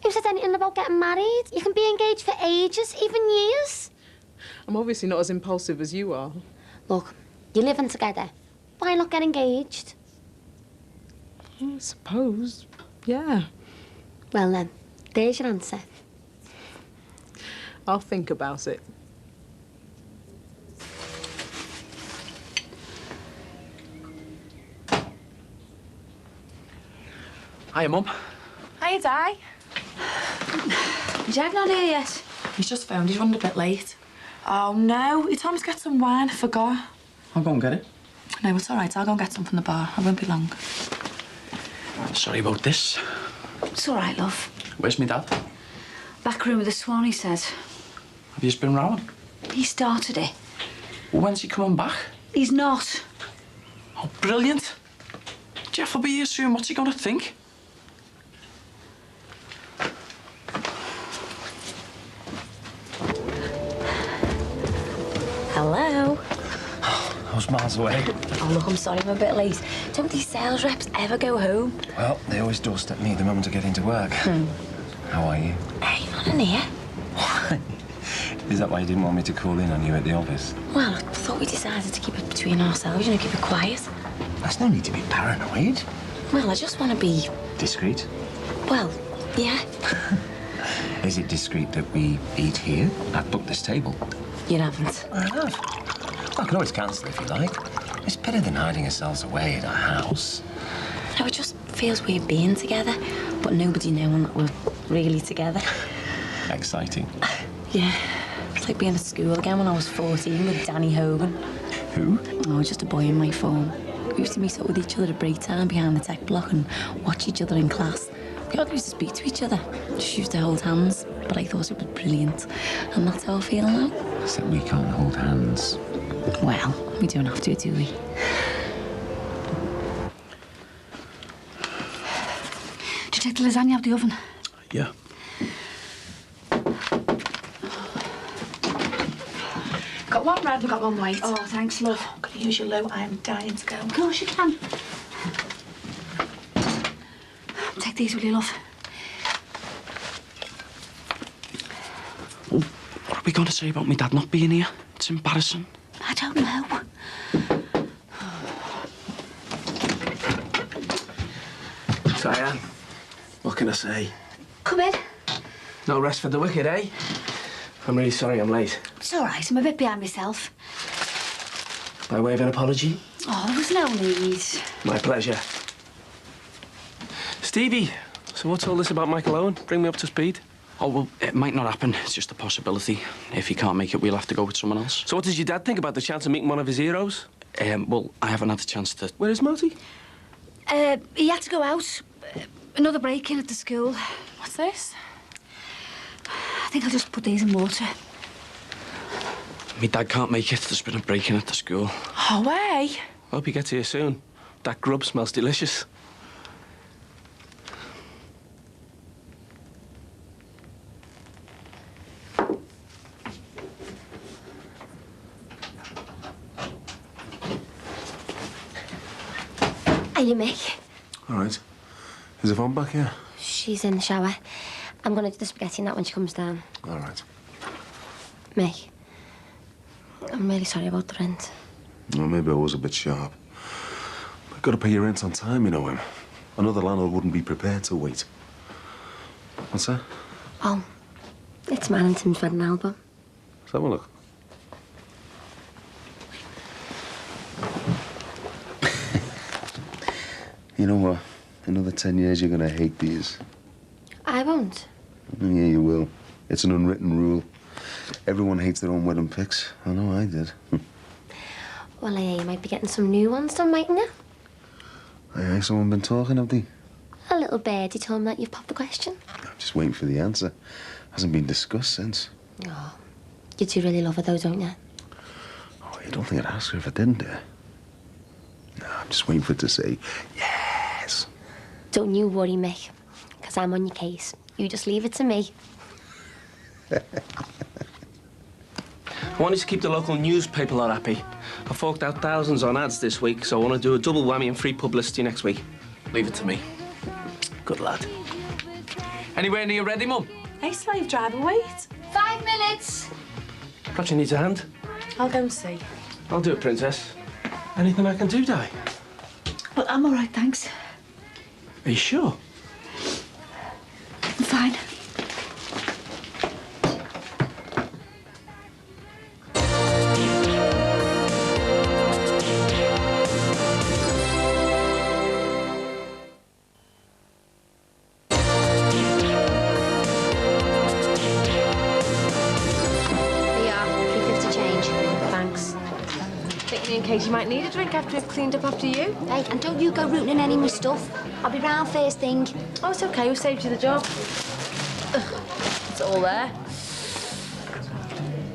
S2: Who said anything about getting married? You can be engaged for ages, even years.
S17: I'm obviously not as impulsive as you are.
S2: Look, you're living together. Why not get engaged?
S17: I suppose, yeah.
S2: Well then, there's your answer.
S17: I'll think about it.
S1: Hiya, Mum.
S18: Hiya, Di.
S4: Is Dad not here yet?
S18: He's just phoned. He's running a bit late. Oh, no. He told me to get some wine. I forgot.
S1: I'll go and get it.
S18: No, it's all right. I'll go and get some from the bar. I won't be long.
S1: Sorry about this.
S4: It's all right, love.
S1: Where's my dad?
S4: Back room with the swan, he says.
S1: Have you just been round?
S4: He started it.
S1: Well, when's he coming back?
S4: He's not.
S1: Oh, brilliant. Jeff will be here soon. What's he going to think?
S4: Hello.
S13: I was miles away.
S4: Oh, look, I'm sorry I'm a bit late. Don't these sales reps ever go home?
S13: Well, they always doorstep me the moment I get into work. How are you?
S4: Hey, you're not in here.
S13: Is that why you didn't want me to call in on you at the office?
S4: Well, I thought we decided to keep it between ourselves, you know, keep it quiet.
S13: There's no need to be paranoid.
S4: Well, I just want to be...
S13: Discreet?
S4: Well, yeah.
S13: Is it discreet that we eat here? I've booked this table.
S4: You haven't.
S13: I have. I can always cancel if you like. It's better than hiding ourselves away at our house.
S4: No, it just feels weird being together, but nobody knowing that we're really together.
S13: Exciting.
S4: Yeah. It's like being at school again when I was 14 with Danny Hogan.
S13: Who?
S4: Oh, just a boy in my form. We used to meet up with each other at break time behind the tech block and watch each other in class. We hardly used to speak to each other. Just used to hold hands, but I thought it was brilliant. And that's how I feel now.
S13: Except we can't hold hands.
S4: Well, we don't have to, do we? Did you take the lasagna out of the oven?
S1: Yeah.
S18: Got one red and got one white.
S4: Oh, thanks, love.
S18: Can you use your low? I'm dying to go.
S4: Of course you can. Take these, will you, love?
S1: Well, what are we going to say about my dad not being here? It's embarrassing.
S4: I don't know.
S8: Diane, what can I say?
S4: Come in.
S8: No rest for the wicked, eh? I'm really sorry I'm late.
S4: It's all right. I'm a bit behind myself.
S12: By way of an apology?
S4: Oh, there was no need.
S12: My pleasure. Stevie, so what's all this about Michael Owen? Bring me up to speed.
S1: Oh, well, it might not happen. It's just a possibility. If he can't make it, we'll have to go with someone else.
S12: So what does your dad think about the chance of meeting one of his heroes?
S1: Well, I haven't had the chance to...
S12: Where is Marty?
S4: He had to go out. Another break-in at the school.
S18: What's this?
S4: I think I'll just put these in water.
S1: My dad can't make it. There's been a break-in at the school.
S18: Oh, way.
S12: Hope he gets here soon. That grub smells delicious.
S2: Are you Mick?
S13: All right. Is Yvonne back here?
S2: She's in the shower. I'm going to do the spaghetti and that when she comes down.
S13: All right.
S2: Mick, I'm really sorry about the rent.
S13: Well, maybe I was a bit sharp. I've got to pay your rent on time, you know him. Another landlord wouldn't be prepared to wait. What's that?
S2: Oh, it's mine and Tim's wedding album.
S13: Let's have a look. You know what? Another 10 years you're gonna hate these.
S2: I won't.
S13: Yeah, you will. It's an unwritten rule. Everyone hates their own wedding pics. I know I did.
S2: Well, you might be getting some new ones done, mightn't you?
S13: Aye, someone been talking, have they?
S2: A little birdie told me that you've popped the question.
S13: I'm just waiting for the answer. Hasn't been discussed since.
S2: Oh, you do really love her, though, don't you?
S13: Oh, you don't think I'd ask her if I didn't, do you? No, I'm just waiting for it to say yes.
S2: Don't you worry, Mick, because I'm on your case. You just leave it to me.
S12: I wanted to keep the local newspaper lot happy. I forked out thousands on ads this week, so I want to do a double whammy and free publicity next week.
S1: Leave it to me.
S12: Good lad.
S1: Anywhere near ready, Mum?
S18: Hey, slave driver, wait.
S2: 5 minutes.
S12: Perhaps you need a hand.
S18: I'll go and see.
S12: I'll do it, Princess. Anything I can do, Di?
S4: Well, I'm all right, thanks.
S12: Are you sure?
S4: I'm fine.
S18: In case you might need a drink after we've cleaned up after you.
S2: Hey, and don't you go rooting in any of my stuff. I'll be round first thing.
S18: Oh, it's okay. We saved you the job. Ugh, it's all there.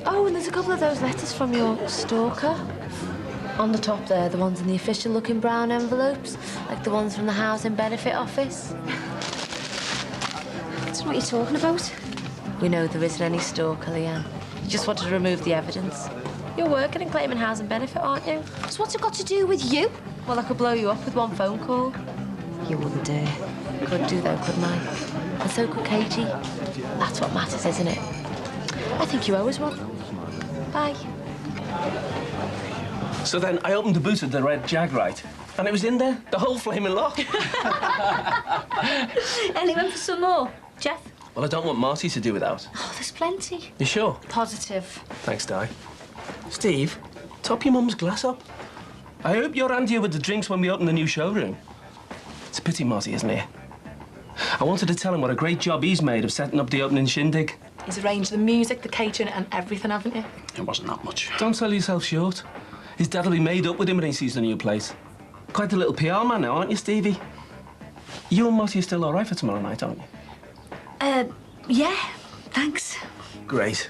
S18: Oh, and there's a couple of those letters from your stalker. On the top there, the ones in the official-looking brown envelopes, like the ones from the housing benefit office.
S4: I don't know what you're talking about.
S18: We know there isn't any stalker, Leanne. You just wanted to remove the evidence. You're working and claiming housing benefit, aren't you?
S2: So what's it got to do with you?
S18: Well, I could blow you up with one phone call. You wouldn't dare. Could do, though, couldn't I? And so could Katie. That's what matters, isn't it? I think you owe us one. Bye.
S12: So then I opened the boot of the red Jag, right? And it was in there, the whole flaming lot.
S4: Anyone for some more? Jeff?
S12: Well, I don't want Marty to do without.
S4: Oh, there's plenty.
S12: You sure?
S4: Positive.
S12: Thanks, Di. Steve, top your mum's glass up. I hope you're handy with the drinks when we open the new showroom. It's a pity Marty isn't here. I wanted to tell him what a great job he's made of setting up the opening shindig.
S18: He's arranged the music, the catering and everything, haven't you?
S1: It wasn't that much.
S12: Don't sell yourself short. His dad'll be made up with him when he sees the new place. Quite a little PR man now, aren't you, Stevie? You and Marty are still all right for tomorrow night, aren't you?
S4: Yeah, thanks.
S12: Great.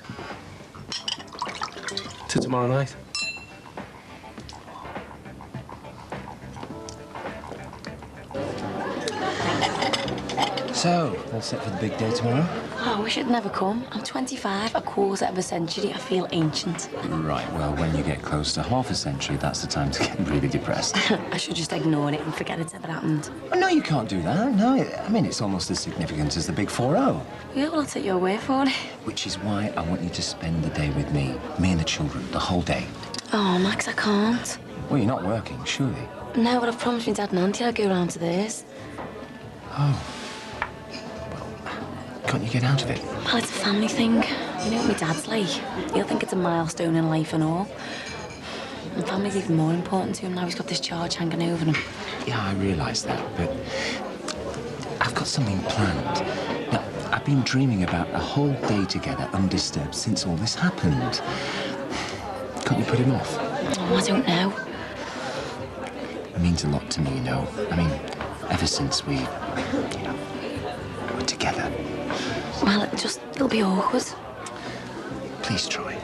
S12: To tomorrow night.
S8: So, all set for the big day tomorrow?
S18: Oh, I wish it'd never come. I'm 25, a quarter of a century. I feel ancient.
S8: Right, well, when you get close to half a century, that's the time to get really depressed.
S18: I should just ignore it and forget it's ever happened.
S8: Well, no, you can't do that. No, I mean, it's almost as significant as the big 4-0.
S18: Yeah, well, I'll take your word for it.
S8: Which is why I want you to spend the day with me and the children, the whole day.
S18: Oh, Max, I can't.
S8: Well, you're not working, surely?
S18: No, but I've promised my dad and auntie I'll go round to theirs.
S8: Oh. Can't you get out of it?
S18: Well, it's a family thing. You know what my dad's like. He'll think it's a milestone in life and all.
S2: And family's even more important to him now. He's got this charge hanging over him.
S3: Yeah, I realise that, but I've got something planned. Now, I've been dreaming about a whole day together undisturbed since all this happened. Can't you put him off?
S2: Oh, I don't know.
S3: It means a lot to me, you know. I mean, ever since we, were together.
S2: Well, it'll be awkward.
S3: Please try.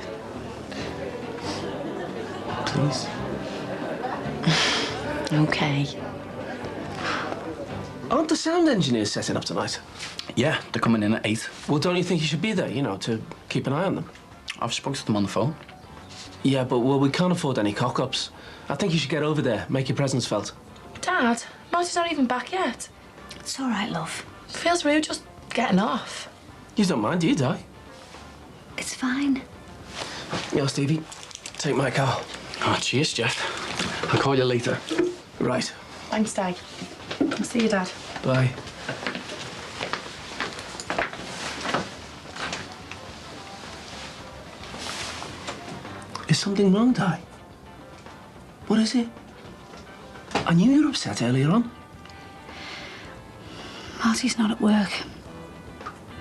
S3: Please.
S2: OK.
S12: Aren't the sound engineers setting up tonight?
S1: Yeah, they're coming in at 8.
S12: Well, don't you think you should be there, to keep an eye on them?
S1: I've spoken to them on the phone.
S12: Yeah, but, we can't afford any cock-ups. I think you should get over there, make your presence felt.
S11: Dad, Marty's not even back yet.
S4: It's all right, love.
S11: Feels rude just getting off.
S12: You don't mind, do you, Di?
S4: It's fine.
S12: Stevie, take my car.
S1: Oh, cheers, Jeff. I'll call you later.
S12: Right.
S11: Thanks, Di. I'll see you, Dad.
S12: Bye. Is something wrong, Di? What is it? I knew you were upset earlier on.
S4: Marty's not at work.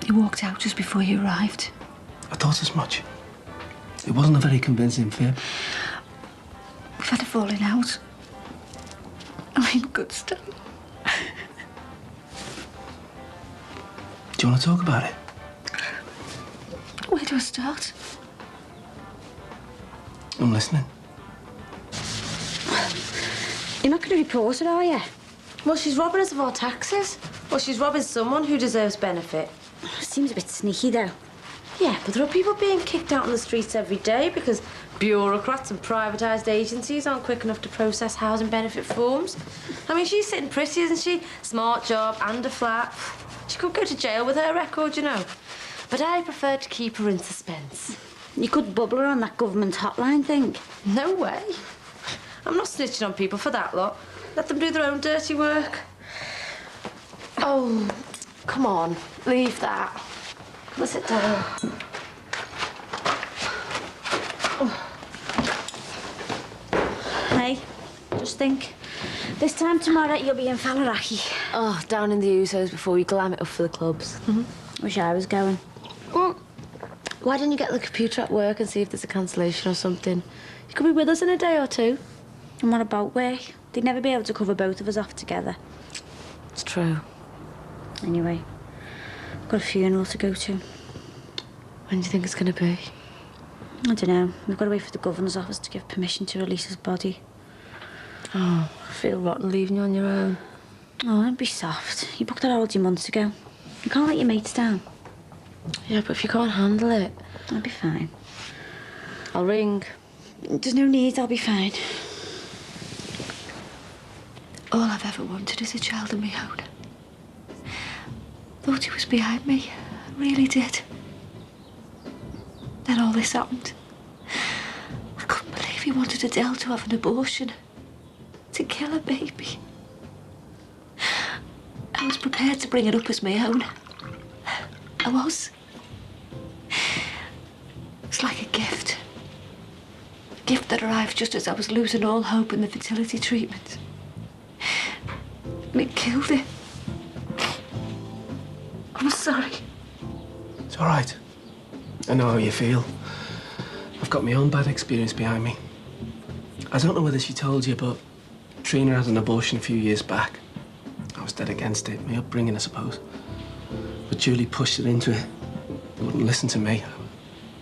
S4: He walked out just before you arrived.
S12: I thought as much. It wasn't a very convincing fib.
S4: We've had a falling out. I'm in good still.
S12: Do you want to talk about it?
S4: Where do I start?
S12: I'm listening.
S4: You're not going to report it, are you?
S5: Well, she's robbing us of our taxes. Well, she's robbing someone who deserves benefit.
S4: Seems a bit sneaky, though.
S5: Yeah, but there are people being kicked out on the streets every day because bureaucrats and privatised agencies aren't quick enough to process housing benefit forms. I mean, she's sitting pretty, isn't she? Smart job and a flat. She could go to jail with her record, But I prefer to keep her in suspense.
S4: You could bubble her on that government hotline thing.
S5: No way. I'm not snitching on people for that lot. Let them do their own dirty work.
S11: Oh, come on. Leave that.
S5: Come on, sit down.
S4: Hey, just think. This time tomorrow, you'll be in Fallaraki.
S5: Oh, down in the Usos before we glam it up for the clubs.
S4: Wish I was going.
S5: Well, why don't you get the computer at work and see if there's a cancellation or something? You could be with us in a day or two.
S4: And what about work? They'd never be able to cover both of us off together.
S5: It's true.
S4: Anyway, I've got a funeral to go to.
S5: When do you think it's going to be?
S4: I don't know. We've got to wait for the governor's office to give permission to release his body.
S5: Oh, I feel rotten leaving you on your own.
S4: Oh, don't be soft. You booked that holiday months ago. You can't let your mates down.
S5: Yeah, but if you can't handle it...
S4: I'll be fine.
S5: I'll ring.
S4: There's no need, I'll be fine. All I've ever wanted is a child of my own. Thought he was behind me. I really did. Then all this happened. I couldn't believe he wanted Adele to have an abortion. To kill a baby. I was prepared to bring it up as my own. I was. It's like a gift. A gift that arrived just as I was losing all hope in the fertility treatment. And it killed it. I'm sorry.
S12: It's all right. I know how you feel. I've got my own bad experience behind me. I don't know whether she told you, but Trina had an abortion a few years back. I was dead against it, my upbringing, I suppose. But Julie pushed her into it. She wouldn't listen to me.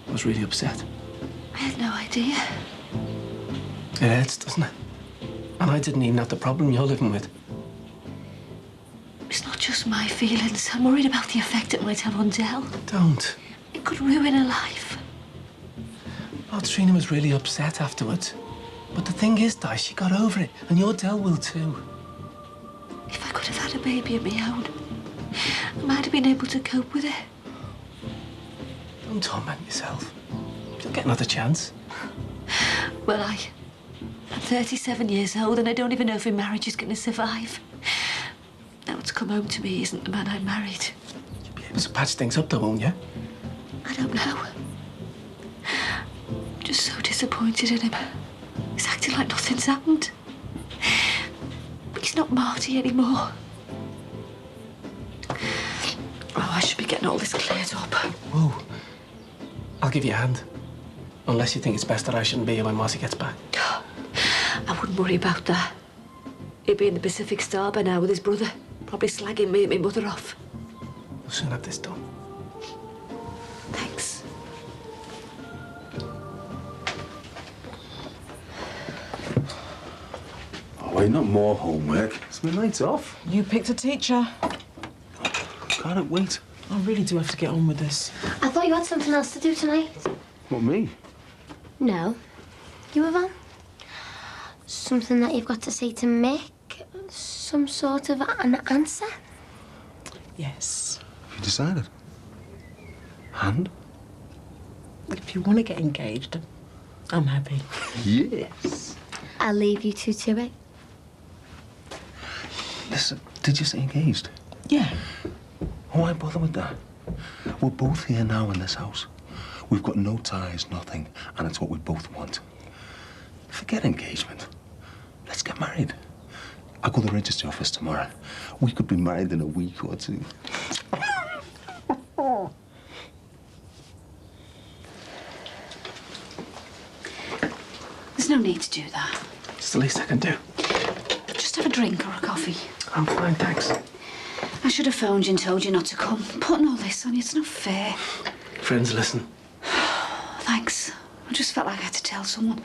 S12: I was really upset.
S4: I had no idea.
S12: It hurts, doesn't it? And I didn't even have the problem you're living with.
S4: It's not just my feelings. I'm worried about the effect it might have on Del.
S12: Don't.
S4: It could ruin her life.
S12: Well, Trina was really upset afterwards. But the thing is, Di, she got over it. And your Del will too.
S4: If I could have had a baby of my own, I might have been able to cope with it.
S12: Don't torment yourself. You'll get another chance.
S4: Well, I'm 37 years old and I don't even know if my marriage is going to survive. Now what's come home to me isn't the man I married.
S12: You'll be able to patch things up though, won't you?
S4: I don't know. I'm just so disappointed in him. He's acting like nothing's happened. He's not Marty anymore. Oh, I should be getting all this cleared up.
S12: Whoa. I'll give you a hand. Unless you think it's best that I shouldn't be here when Marty gets back.
S4: I wouldn't worry about that. He'd be in the Pacific Star by now with his brother. Probably slagging me and my mother off.
S12: We'll soon have this done.
S4: Thanks.
S13: Oh, wait, not more homework. It's my night's off.
S17: You picked a teacher.
S13: Can't wait.
S17: I really do have to get on with this.
S2: I thought you had something else to do tonight.
S13: What, me?
S2: No. You, Yvonne? Something that you've got to say to Mick? Some sort of an answer?
S17: Yes.
S13: Have you decided? And?
S17: If you want to get engaged, I'm happy.
S13: Yes.
S2: I'll leave you two to it.
S13: Listen, did you say engaged?
S17: Yeah.
S13: Why bother with that? We're both here now in this house. We've got no ties, nothing, and it's what we both want. Forget engagement. Let's get married. I'll go to the registry office tomorrow. We could be married in a week or two.
S4: There's no need to do that.
S12: It's the least I can do.
S4: Just have a drink or a coffee.
S12: I'm fine, thanks.
S4: I should have phoned you and told you not to come. Putting all this on you, it's not fair.
S12: Friends, listen.
S4: Thanks. I just felt like I had to tell someone.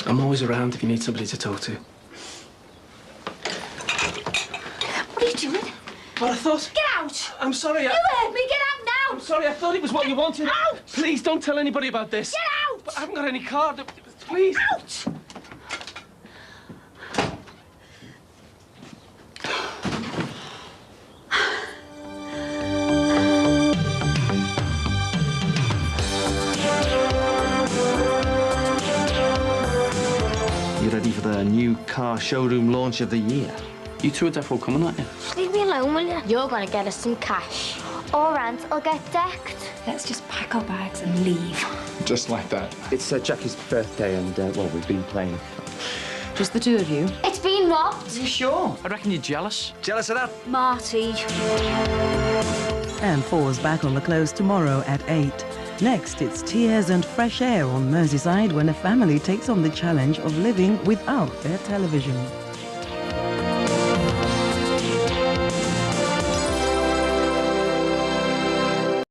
S12: I'm always around if you need somebody to talk to.
S2: What are you doing?
S12: What I thought?
S2: Get out!
S12: I'm sorry.
S2: You heard me. Get out now!
S12: I'm sorry. I thought it was what you wanted.
S2: Out!
S12: Please don't tell anybody about this.
S2: Get out!
S12: But I haven't got any card. Please.
S2: Out!
S7: You ready for the new car showroom launch of the year?
S1: You two are definitely coming, aren't you?
S2: Leave me alone, will you? You're gonna get us some cash. Or Aunt will get decked.
S4: Let's just pack our bags and leave.
S8: Just like that. It's Jackie's birthday and, well, we've been playing.
S17: Just the two of you?
S2: It's been robbed.
S1: You sure? I reckon you're jealous.
S7: Jealous of that?
S4: Marty.
S16: And 4's back on the close tomorrow at 8. Next, it's tears and fresh air on Merseyside when a family takes on the challenge of living without their television.